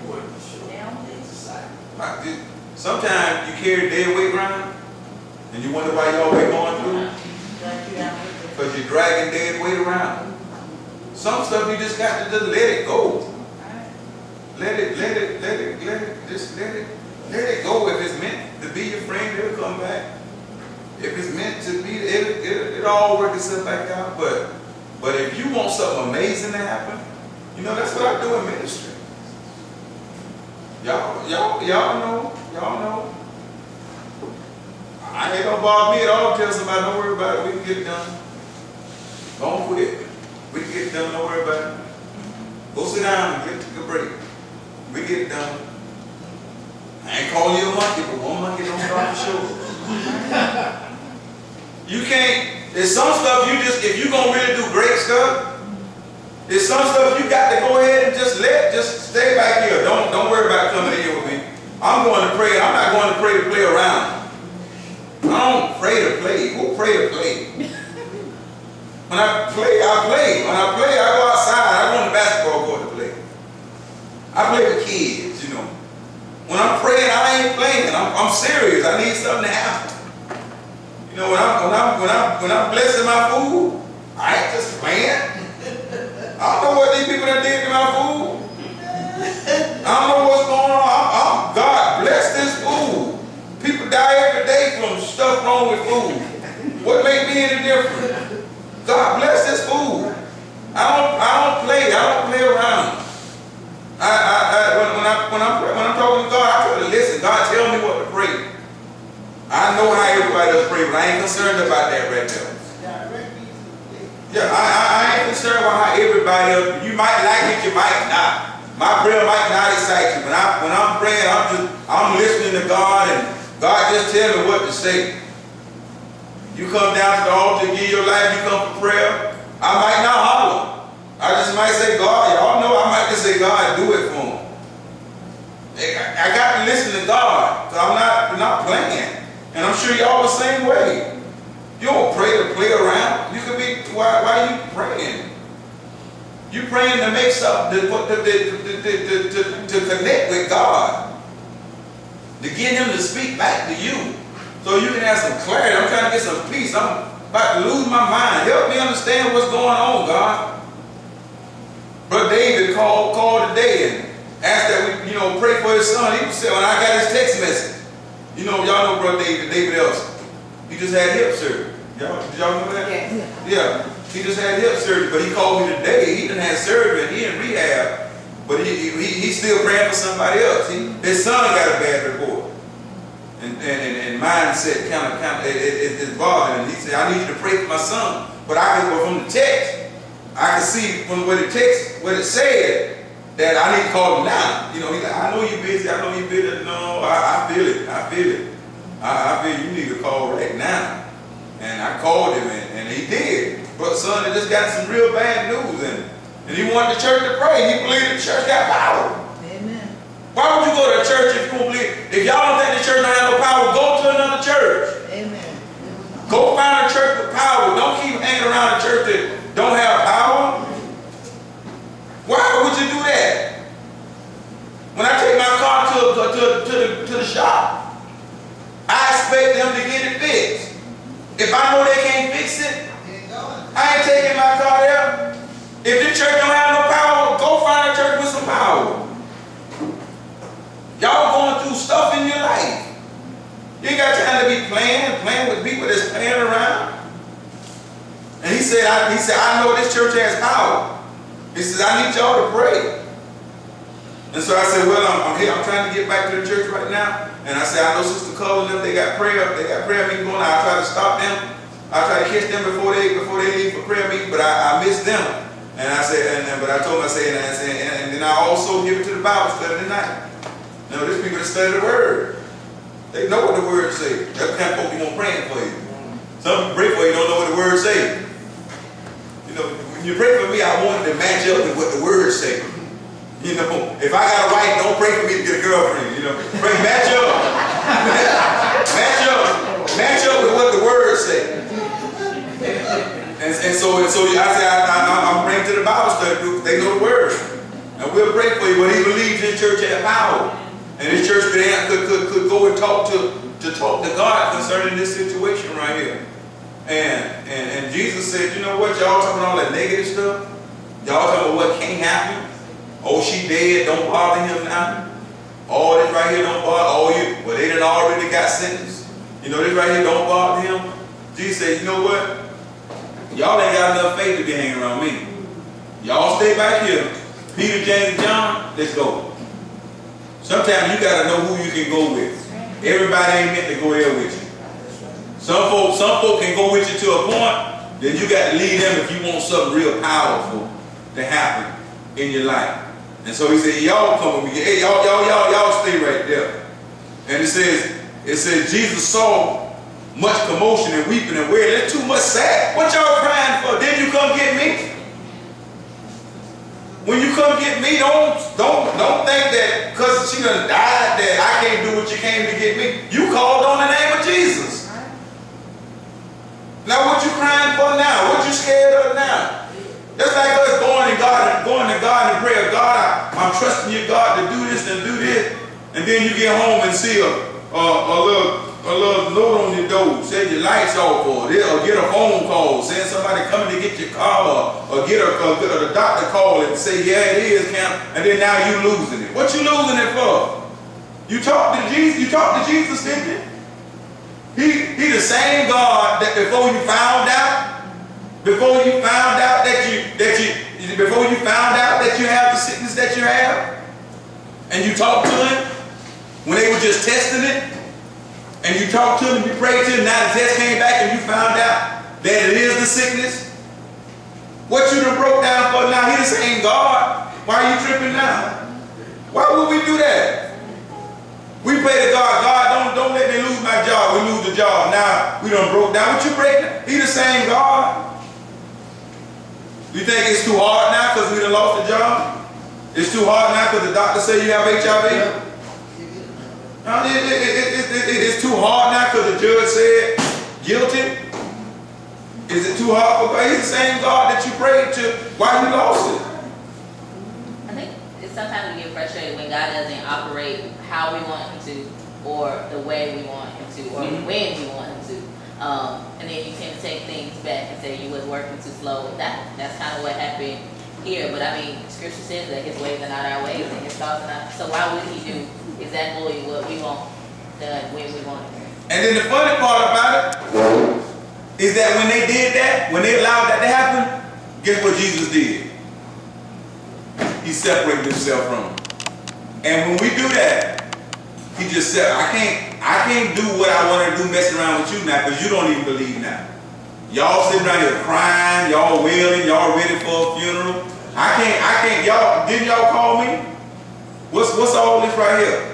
Speaker 1: Sometimes you carry dead weight around, and you wonder why you always going through. Because you're dragging dead weight around. Some stuff you just got to just let it go. Let it go. If it's meant to be your friend, it'll come back. If it's meant to be, it'll all work itself back out. But if you want something amazing to happen, you know, that's what I do in ministry. Y'all know. I ain't gonna bother me at all. Tell somebody, don't worry about it. We can get it done. Don't quit. We can get it done. Don't worry about it. Go sit down and get a break. We get it done. I ain't calling you a monkey, but one monkey don't stop the show. You can't. There's some stuff you just, if you're gonna really do great stuff, there's some stuff you got to go ahead and just stay back here. Don't worry about coming in here with me. I'm going to pray. I'm not going to pray to play around. I don't pray to play. Who pray to play? When I play, I play. When I play, I go outside. I go on the basketball court to play. I play with kids, you know. When I'm praying, I ain't playing. I'm serious. I need something to happen. You know, when I'm blessing my food, I ain't just playing. I don't know what these people that did to my food. I don't know what's going on. God bless this food. People die every day from stuff wrong with food. What makes me any different? God bless this food. I don't play. I don't play around. When I'm talking to God, I try to listen. God, tell me what to pray. I know how everybody else pray, but I ain't concerned about that right now. Yeah, I ain't concerned about how everybody else. You might like it, you might not. My prayer might not excite you. When I'm praying, I'm listening to God, and God just tell me what to say. You come down to the altar, give your life, you come for prayer. I might not holler. I just might say, God, y'all know I might just say, God, do it for me. I got to listen to God, because I'm not playing. And I'm sure y'all the same way. You don't pray to play around. You could be, why are you praying? You praying to make something, to connect with God. To get Him to speak back to you. So you can have some clarity. I'm trying to get some peace. I'm about to lose my mind. Help me understand what's going on, God. Brother David called today and asked that we, pray for his son. He said, when I got his text message, y'all know Brother David Elson. He just had hip surgery. Did y'all know that? Yeah. He just had hip surgery, but he called me today. He done had surgery and he in rehab, but he's still praying for somebody else. His son got a bad report. And mindset kind of it's bothering him. He said, I need you to pray for my son. But I can go from the text, I can see from what it said, that I need to call him now. He's like, I know you're busy, No, I feel it. I feel you need to call right now. And I called him, and he did. But son, had just got some real bad news, and he wanted the church to pray. He believed the church got power.
Speaker 7: Amen.
Speaker 1: Why would you go to a church if you don't believe? If y'all don't think the church don't have no power, go to another church.
Speaker 7: Amen.
Speaker 1: Go find a church with power. Don't keep hanging around a church that don't have power. Why would you do that? When I take my car to the shop, I expect them to get it fixed. If I know they can't fix it, I ain't taking my car there. If the church don't have no power, go find a church with some power. Y'all going through stuff in your life. You ain't got time to be playing with people that's playing around. And he said, I know this church has power. He says, I need y'all to pray. And so I said, well, I'm here. I'm trying to get back to the church right now. And I said, I know Sister Cullen and them, they got prayer meeting going on. I try to stop them. I try to catch them before they leave for prayer meeting, but I miss them. And I said, but I told them, and then I also give it to the Bible study tonight. Now, there's people that study the Word. They know what the Word say. That's the kind of folk you want praying for you. Some people pray for you don't know what the Word say. You know, when you pray for me, I want it to match up with what the Word say. You know, if I got a wife, don't pray for me to get a girlfriend. You know, pray, match up, match up with what the Word say. And so I said, I'm praying to the Bible study group. They know the Word. And we'll pray for you, but he believes his church had power. And his church could go and talk to God concerning this situation right here. And Jesus said, you know what, y'all talking all that negative stuff? Y'all talking about what can't happen? Oh, she dead, don't bother him now. All this right here don't bother, well, they done already got sentenced. You know, this right here don't bother him. Jesus said, you know what? Y'all ain't got enough faith to be hanging around me. Y'all stay back here. Peter, James, and John, let's go. Sometimes you got to know who you can go with. Everybody ain't meant to go there with you. Some folk can go with you to a point, then you got to lead them if you want something real powerful to happen in your life. And so he said, y'all come with me. Hey, y'all stay right there. And it says Jesus saw much commotion and weeping and wailing. There's too much sad. What y'all crying for? Did you come get me? When you come get me, don't think that because she done died that I can't do what you came to get me. You called on the name of Jesus. Now what you crying for now? What you scared of now? That's like us going to God and prayer. God, I'm trusting you, God, to do this and do this. And then you get home and see a little note on your door, say your lights off, or get a phone call saying somebody coming to get your car, or get a doctor call and say, yeah, it is, Cam, and then now you losing it. What you losing it for? You talked to Jesus, didn't you? He the same God that before you found out that you have the sickness that you have, and you talked to him when they were just testing it. And you talked to him, you prayed to him, now the test came back and you found out that it is the sickness. What you done broke down for now, he the same God. Why are you tripping now? Why would we do that? We pray to God, don't let me lose my job. We lose the job. Now we done broke down. What you breaking? He the same God. You think it's too hard now because we done lost the job? It's too hard now because the doctor say you have HIV? No, it's too hard now because the judge said guilty. Is it too hard for God? He's the same God that you prayed to. Why you lost it?
Speaker 2: I think sometimes we get frustrated when God doesn't operate how we want him to, or the way we want him to, or when we want him to. And then you tend to take things back and say you was working too slow. That's kind of what happened here. But I mean, Scripture says that his ways are not our ways and his thoughts are not. So why would he do exactly what we want done when we want it?
Speaker 1: And then the funny part about it is that when they did that, when they allowed that to happen, guess what Jesus did? He separated himself from them. And when we do that, he just said, I can't do what I want to do messing around with you now because you don't even believe now. Y'all sitting around here crying, y'all wailing, y'all ready for a funeral. I can't, y'all, didn't y'all call me? What's all this right here?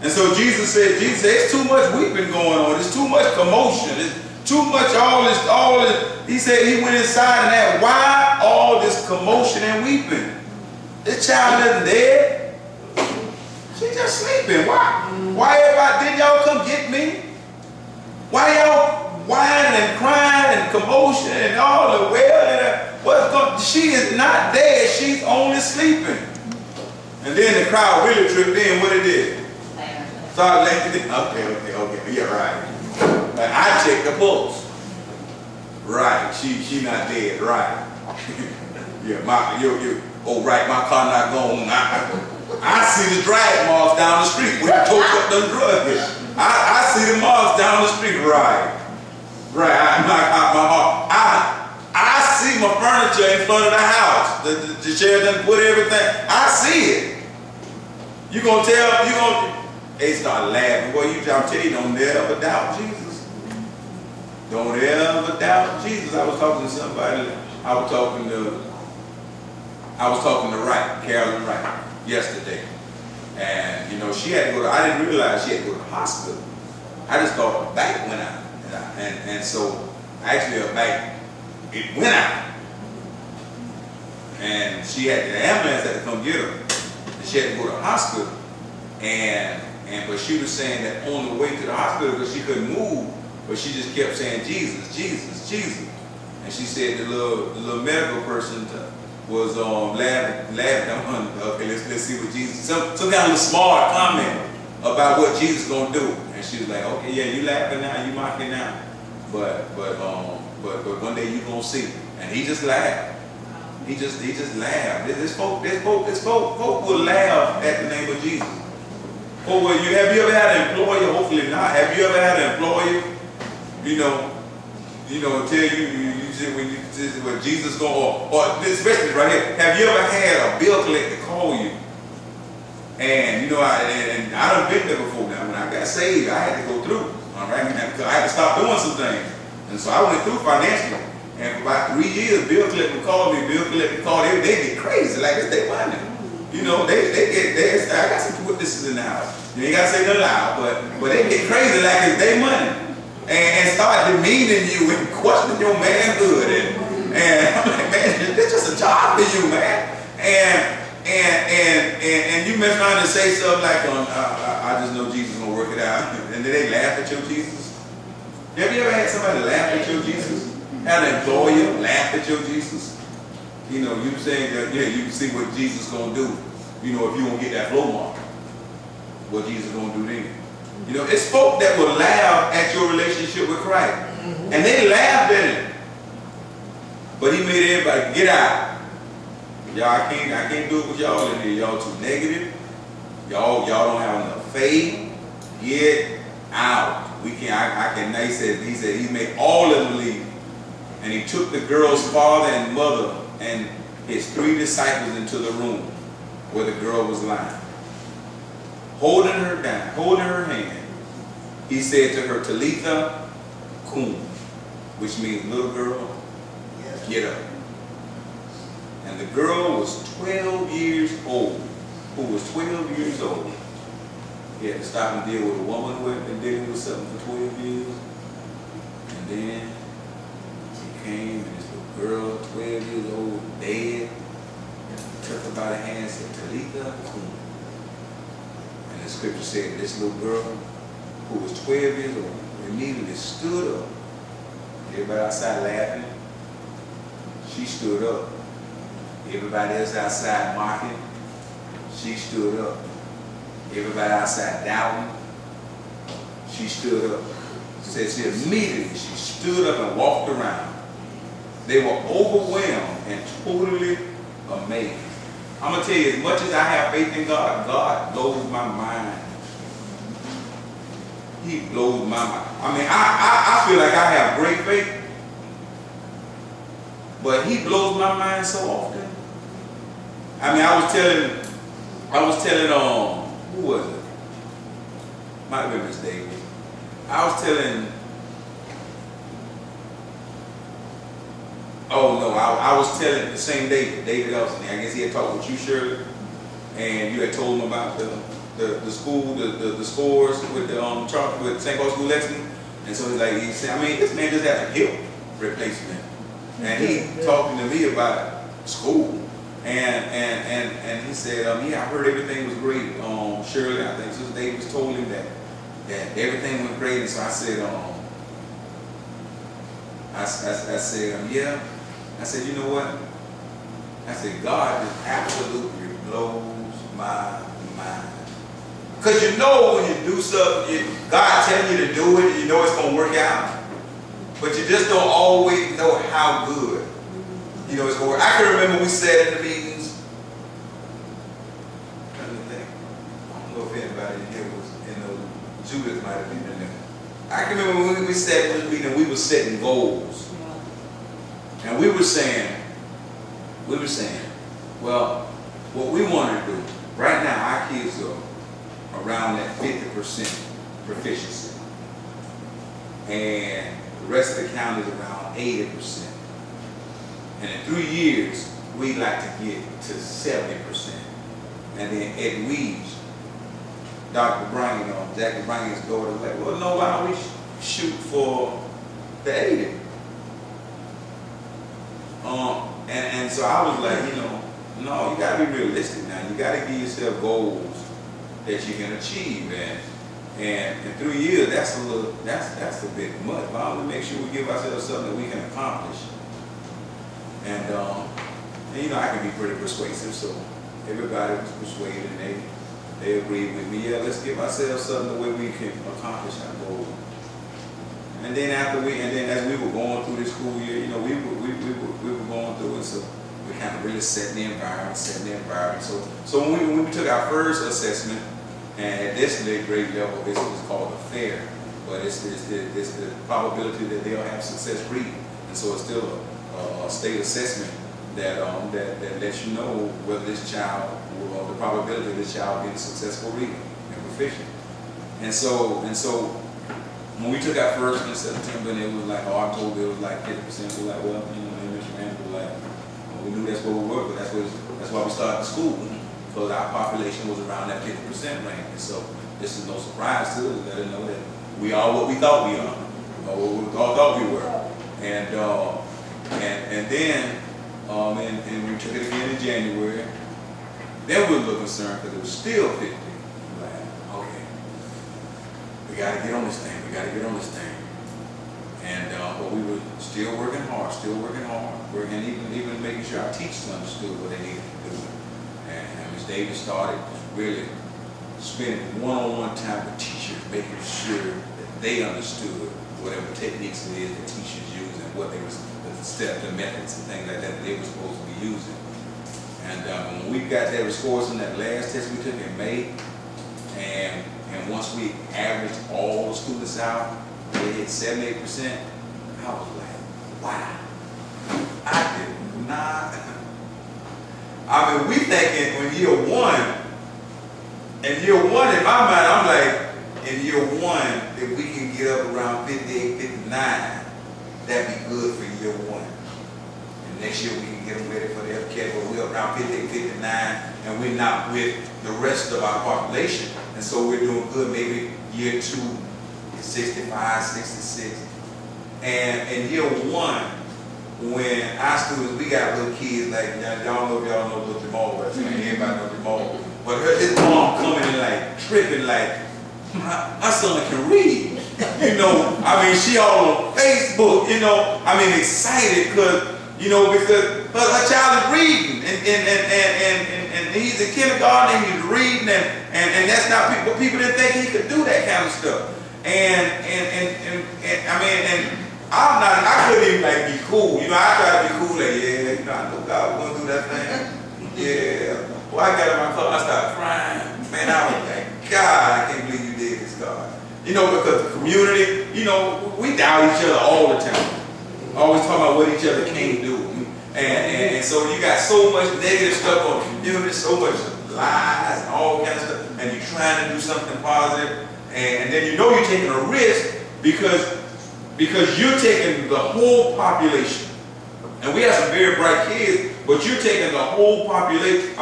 Speaker 1: And so Jesus said, it's too much weeping going on. There's too much commotion. It's too much all this. He said he went inside and asked, why all this commotion and weeping? This child isn't dead. She's just sleeping. Why everybody, didn't y'all come get me? Why y'all whining and crying and commotion and all the wailing? She is not dead. She's only sleeping. And then the crowd really tripped in. What it did? Started letting okay. Yeah, right. Like, I checked the pulse. Right. She not dead. Right. Yeah. Oh, right. My car not gone. I see the drag marks down the street. We took up them drugs. I see the marks down the street. Right. Right, my heart. I see my furniture in front of the house. The chair done put everything. I see it. You gonna tell, they start laughing. Boy, I'm telling you, don't ever doubt Jesus. Don't ever doubt Jesus. I was talking to somebody, I was talking to Wright, Carolyn Wright, yesterday. And, you know, she had to go to, I didn't realize she had to go to the hospital. I just thought her back went out. And so, actually her back, it went out. And the ambulance had to come get her. And she had to go to the hospital. But she was saying that on the way to the hospital, because she couldn't move, but she just kept saying, Jesus, Jesus, Jesus. And she said the little medical person was laughing. Okay, let's see what Jesus, some kind of smart comment about what Jesus is gonna do. And she was like, okay, yeah, you laughing now, you mocking now, but one day you gonna see. And he just laughed. He just laughed. This folk will laugh at the name of Jesus. Oh, well, have you ever had an employer? Hopefully not. Have you ever had an employer? Tell you said when Jesus go, or especially right here. Have you ever had a bill collector call you? And I done been there before. Now when I got saved, I had to go through. All right, I had to stop doing some things, and so I went through financially. And for about 3 years, bill collector called me. Bill collector called me. They get crazy like it's their money. I got some witnesses in the house. You ain't got to say nothing loud, but they get crazy like it's their money. And start demeaning you and questioning your manhood. And I'm like, man, it's just a job for you, man. And you may trying to say stuff like, I just know Jesus is going to work it out. And then they laugh at your Jesus. Have you ever had somebody laugh at your Jesus? Had an employer laugh at your Jesus? You saying that, you see what Jesus is going to do. If you going to get that flow mark. What Jesus is going to do then. It's folk that will laugh at your relationship with Christ. And they laughed at him. But he made everybody get out. Y'all, I can't do it with y'all in here. Y'all too negative. Y'all don't have enough faith. Get out. We can't, he said he made all of them leave. And he took the girl's father and mother and his 3 disciples into the room where the girl was lying. Holding her down, holding her hand, he said to her, Talitha kum, which means little girl, get up. And the girl was 12 years old. Who was 12 years old? He had to stop and deal with a woman who had been dealing with something for 12 years. And then she came, and this little girl, 12 years old, dead, took her by the hand and said, Talitha kum. And the scripture said this little girl, who was 12 years old, immediately stood up. Everybody outside laughing. She stood up. Everybody else outside mocking. She stood up. Everybody outside doubting. She stood up. Says she immediately, she stood up and walked around. They were overwhelmed and totally amazed. I'm going to tell you, as much as I have faith in God, God blows my mind. He blows my mind. I mean, I feel like I have great faith, but he blows my mind so often. I mean, I was telling, who was it? Might have been Miss Davis. I was telling, I was telling the same David Elson. I guess he had talked with you, Shirley, and you had told him about the school, the scores with with St. Paul School Lexington. And so he said, I mean, this man just had a hip replacement, and he talking to me about school, and he said, yeah, I heard everything was great. Shirley, I think Sister Davis told him that everything went great, and so I said, yeah. I said, you know what? I said, God just absolutely blows my mind. Because when you do something, God telling you to do it, you know it's going to work out. But you just don't always know how good it's going to work. I can remember we sat in the meetings. I don't know if anybody in here was in those. Judith might have been in there. I can remember when we sat in this meeting, we were setting goals. And we were saying, well, what we want to do, right now our kids are around that 50% proficiency. And the rest of the county is around 80%. And in 3 years, we'd like to get to 70%. And then Ed Weeds, Dr. Bryan, Jackie Bryan's daughter, was like, well, no, why don't we shoot for the 80? And so I was like, no, you gotta be realistic now. You gotta give yourself goals that you can achieve. And in 3 years, that's a bit much. Why don't we make sure we give ourselves something that we can accomplish? And I can be pretty persuasive, so everybody was persuaded and they agreed with me. Yeah, let's give ourselves something the way we can accomplish our goal. And then as we were going through this school year, we were going through it, so we kind of really set the environment. So when we took our first assessment, and at this grade level, this was called a fair, but it's the probability that they'll have success reading, and so it's still a state assessment that lets you know whether this child, or the probability of this child being successful reading and proficient. And so when we took our first in September, and it was like, October, it was like 50%. We're like, well, Mr. Randall was like, well, we knew that's where we were, but that's why we started school, because our population was around that 50% range. And so this is no surprise to us, let us know that we are what we thought we are, or what we thought we were. And then we took it again in January. Then we were a little concerned because it was still 50. Like, okay, we got to get on this thing. And but we were still working hard, and even making sure our teachers understood what they needed to do. And Ms. Davis started really spending one-on-one time with teachers, making sure that they understood whatever techniques it is that teachers use and what they was the steps and methods and things like that they were supposed to be using. And when we got that scores in that last test we took in May, and once we averaged all the students out, they hit 78%. I was like, wow. I did not. I mean, we thinking when year one in my mind, I'm like, in year one, if we can get up around 58, 59, that'd be good for year one. And next year we can get them ready for the FCAT, but we're around 58, 59, and we're not with the rest of our population. And so we're doing good, maybe year two, 65, 66. And in year one, when our students, we got little kids like, y'all know little Jamal, right? Everybody knows Jamal. But his mom coming in like tripping, like, my son can read. She all on Facebook, excited because her child is reading, and he's in kindergarten and he's reading, and that's not people didn't think he could do that kind of stuff. I couldn't even be cool. I tried to be cool, I know God was gonna do that thing. Yeah. Well, I got in my car, I started crying. Man, I was like, God, I can't believe you did this, God. Because the community, we doubt each other all the time. Always talking about what each other can't do. And so you got so much negative stuff on the community, so much lies and all kind of stuff, and you're trying to do something positive, and then you're taking a risk because you're taking the whole population. And we have some very bright kids, but you're taking the whole population.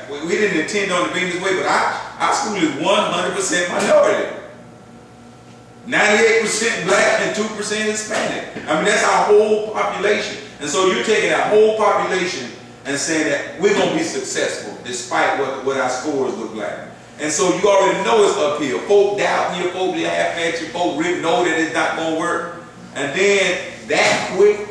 Speaker 1: We didn't intend on it being this way, but our school is 100% minority. 98% black and 2% Hispanic. That's our whole population. And so you're taking that whole population and saying that we're going to be successful despite what our scores look like. And so you already know it's uphill. Folk doubt you, folk laugh at you, folk really know that it's not going to work. And then that quick,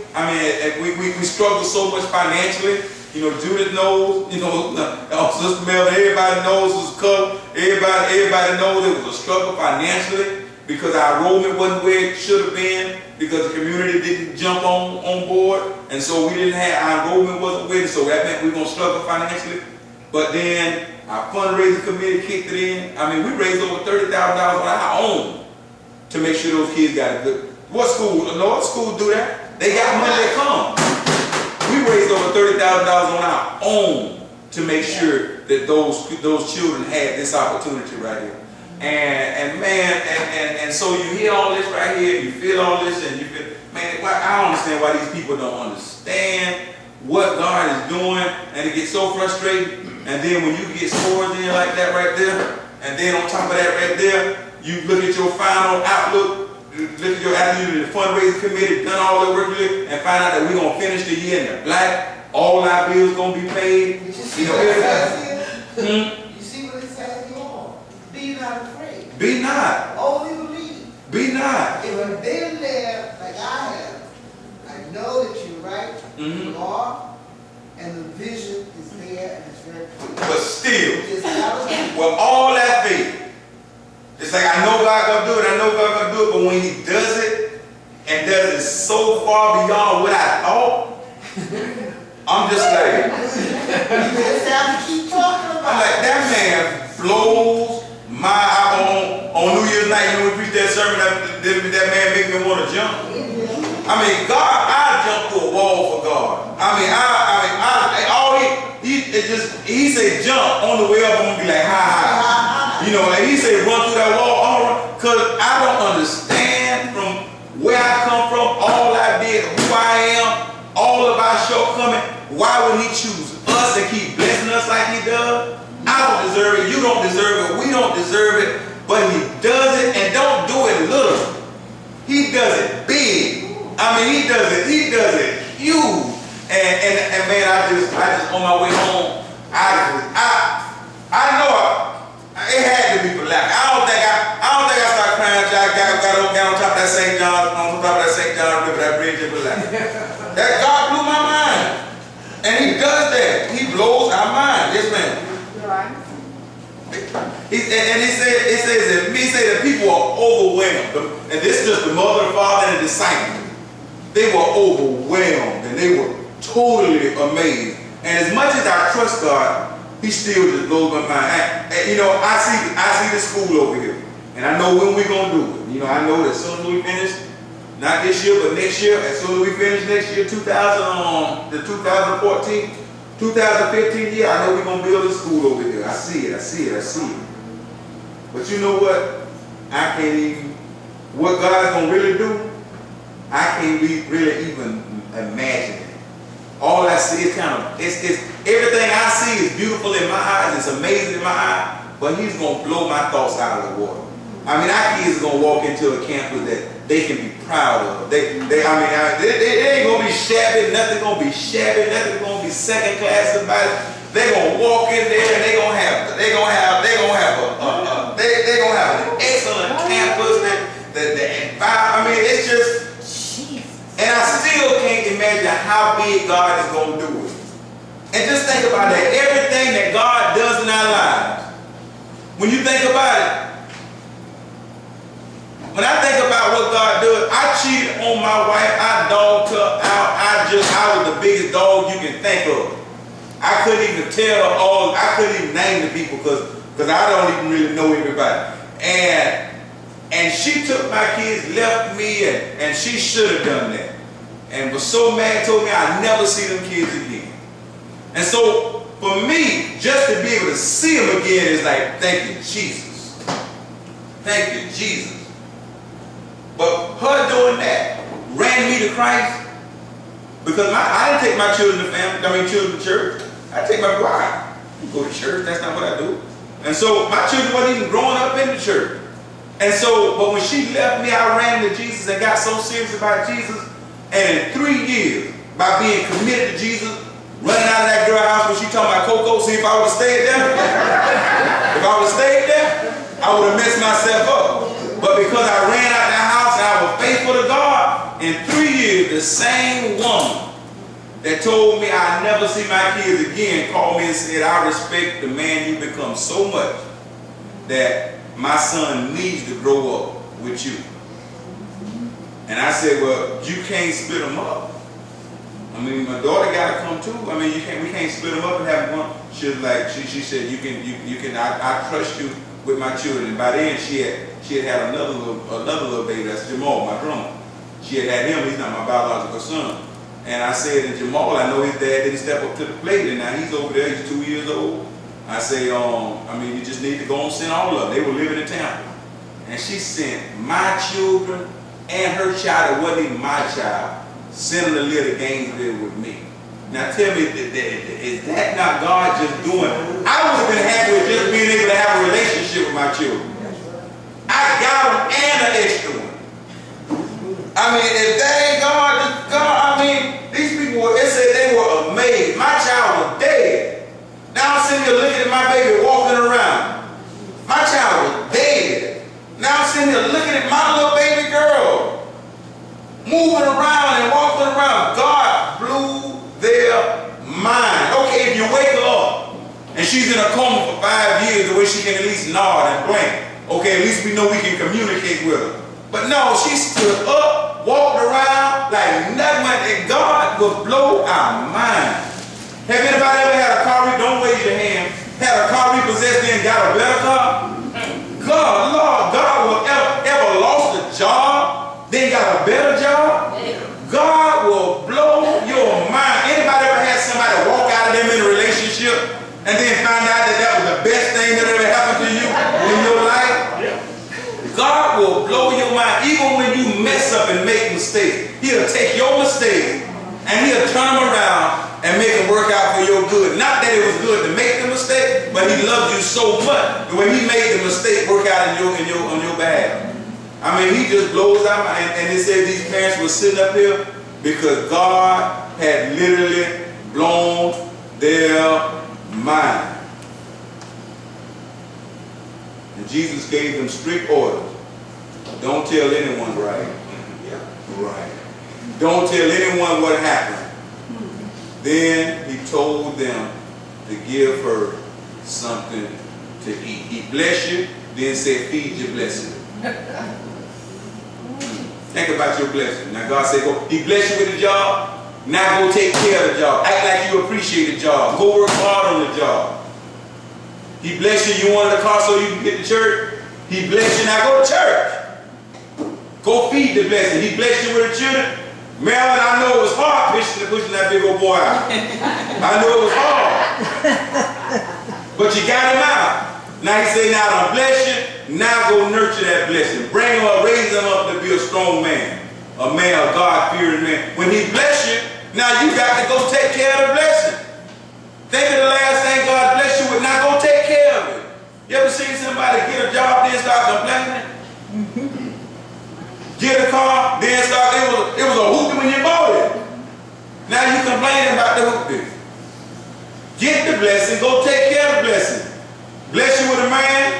Speaker 1: we struggle so much financially. Judith knows, Sister Melvin, everybody knows it was covered. Everybody knows it was a struggle financially because our enrollment wasn't where it should have been because the community didn't jump on board. And so we didn't have, our enrollment wasn't with it, so that meant we were going to struggle financially. But then our fundraising committee kicked it in. We raised over $30,000 on our own to make sure those kids got a good. What school? No schools do that. They got money that come. We raised over $30,000 on our own to make sure that those children had this opportunity right here. And so you hear all this right here, you feel all this, and you feel, man, I don't understand why these people don't understand what God is doing, and it gets so frustrating. And then when you get scores in like that right there, and then on top of that right there, you look at your final outlook, look at your attitude in the fundraising committee, done all the work here, and find out that we're going to finish the year in the black, all our bills going to be paid.
Speaker 4: You see
Speaker 1: You know,
Speaker 4: what it says
Speaker 1: everything.
Speaker 4: here? You see what it says here? Be not afraid.
Speaker 1: Be not.
Speaker 4: Only believe.
Speaker 1: Be not.
Speaker 4: If I've been there like I have, I know that you're right, you are, and the vision is there and it's very clear.
Speaker 1: But still,
Speaker 4: Just gotta
Speaker 1: with all that faith, it's like I know God gonna do it, I know God gonna do it, but when He does it, and does it so far beyond what I thought, I'm just like,
Speaker 4: you just have to keep talking
Speaker 1: I'm
Speaker 4: about
Speaker 1: like,
Speaker 4: it.
Speaker 1: that man blows my on New Year's night, you know, we preached that sermon, that man made me want to jump. I mean, God, I jumped through a wall for God. He said jump on the way up, I'm gonna be like, ha. You know, and he said run through that wall, I'm gonna run, because I don't understand from where I come from, all I did, who I am, all of our shortcomings. Why would He choose us and keep blessing us like He does? I don't deserve it, you don't deserve it, we don't deserve it, but He does it, and don't do it little. He does it big. I mean, He does it huge. And man, I just on my way home, I know it had to be for lack. I don't think I started crying until I got on top of that St. John River, that bridge in Black. That God blew my mind. And He does that. He blows our mind. Yes, ma'am. He said that people are overwhelmed. And this is just the mother, the father, and the disciples. They were overwhelmed and they were totally amazed. And as much as I trust God, He still just blows my mind. You know, I see the school over here, and I know when we're gonna do it. You know, I know that as soon as we finish, not this year, but next year, as soon as we finish next year, the 2015 year, I know we're gonna build a school over here. I see it. But you know what? I can't even. What God is gonna really do, I can't really even imagine it. All I see is it's everything I see is beautiful in my eyes, it's amazing in my eyes, but He's gonna blow my thoughts out of the water. I mean, our kids are gonna walk into a campus that they can be proud of. They ain't gonna be shabby, nothing gonna be shabby, nothing gonna be second class about it. They're gonna walk in there and they're gonna have an excellent campus. The environment, I mean, it's just. And I still can't imagine how big God is going to do it. And just think about that. Everything that God does in our lives, when you think about it, when I think about what God does, I cheated on my wife, I dogged her out, I was the biggest dog you can think of. I couldn't even tell her all, I couldn't even name the people because I don't even really know everybody. And she took my kids, left me, and she should have done that. And was so mad, told me I'd never see them kids again. And so, for me, just to be able to see them again is like, thank you, Jesus. Thank you, Jesus. But her doing that ran me to Christ, because I didn't take my children to church. I take my bride. I go to church, that's not what I do. And so, my children wasn't even growing up in the church. And so, but when she left me, I ran to Jesus and got so serious about Jesus. And in 3 years, by being committed to Jesus, running out of that girl house when she talking about Coco, see if I would have stayed there. I would have messed myself up. But because I ran out of that house and I was faithful to God, in 3 years, the same woman that told me I'd never see my kids again called me and said, I respect the man you become so much that my son needs to grow up with you. And I said, well, you can't split them up. I mean, my daughter got to come too. I mean, we can't split them up and have one. She was like, she said, I trust you with my children. And by then she had another little baby. That's Jamal, my drummer. She had him. He's not my biological son. And I said to Jamal, I know his dad didn't step up to the plate, and now he's over there. He's 2 years old. I say, I mean, you just need to go and send all of them. They were living in Tampa. And she sent my children and her child, it wasn't even my child, sent them to live to Gainesville with me. Now tell me, is that not God just doing? I would have been happy with just being able to have a relationship with my children. I got them and an extra one. I mean, if that ain't God, I mean, these people, it said they were amazed. My child was dead. Now I'm sitting here looking at my baby walking around. My child was dead. Now I'm sitting here looking at my little baby girl moving around and walking around. God blew their mind. Okay, if you wake her up and she's in a coma for 5 years, the way she can at least nod and blink. Okay, at least we know we can communicate with her. But no, she stood up, walked around like nothing, and God will blow our mind. Have anybody ever had a car, don't raise your hand, had a car repossessed and got a better car? God, Lord, God will ever lost a job, then got a better job? God will blow your mind. Anybody ever had somebody walk out of them in a relationship and then find out that that was the best thing that ever happened to you in your life? God will blow your mind. Even when you mess up and make mistakes, he'll take your mistakes and he'll turn them around and make them work out for your good. Not that it was good to make the mistake, but he loves you so much that when he made the mistake work out on your behalf. I mean, he just blows our mind. And they said these parents were sitting up here because God had literally blown their mind. And Jesus gave them strict orders. Don't tell anyone, right? Yeah, right. Don't tell anyone what happened. Then he told them to give her something to eat. He blessed you, then said, feed your blessing. Think about your blessing. Now God said, go. He blessed you with a job. Now go take care of the job. Act like you appreciate the job. Go work hard on the job. He blessed you, you wanted a car so you can get to church. He blessed you, now go to church. Go feed the blessing. He blessed you with a children. Marilyn, I know it was hard pushing that big old boy out. I know it was hard. But you got him out. Now he said, now I'm bless you. Now go nurture that blessing. Bring him up, raise him up to be a strong man. A man, a God-fearing man. When he bless you, now you got to go take care of the blessing. Think of the last thing God bless you with. Now go take care of it. You ever seen somebody get a job, then start complaining? Get a car, then start, it was a hoopty when you bought it. Now you complaining about the hoopty. Get the blessing, go take care of the blessing. Bless you with a man,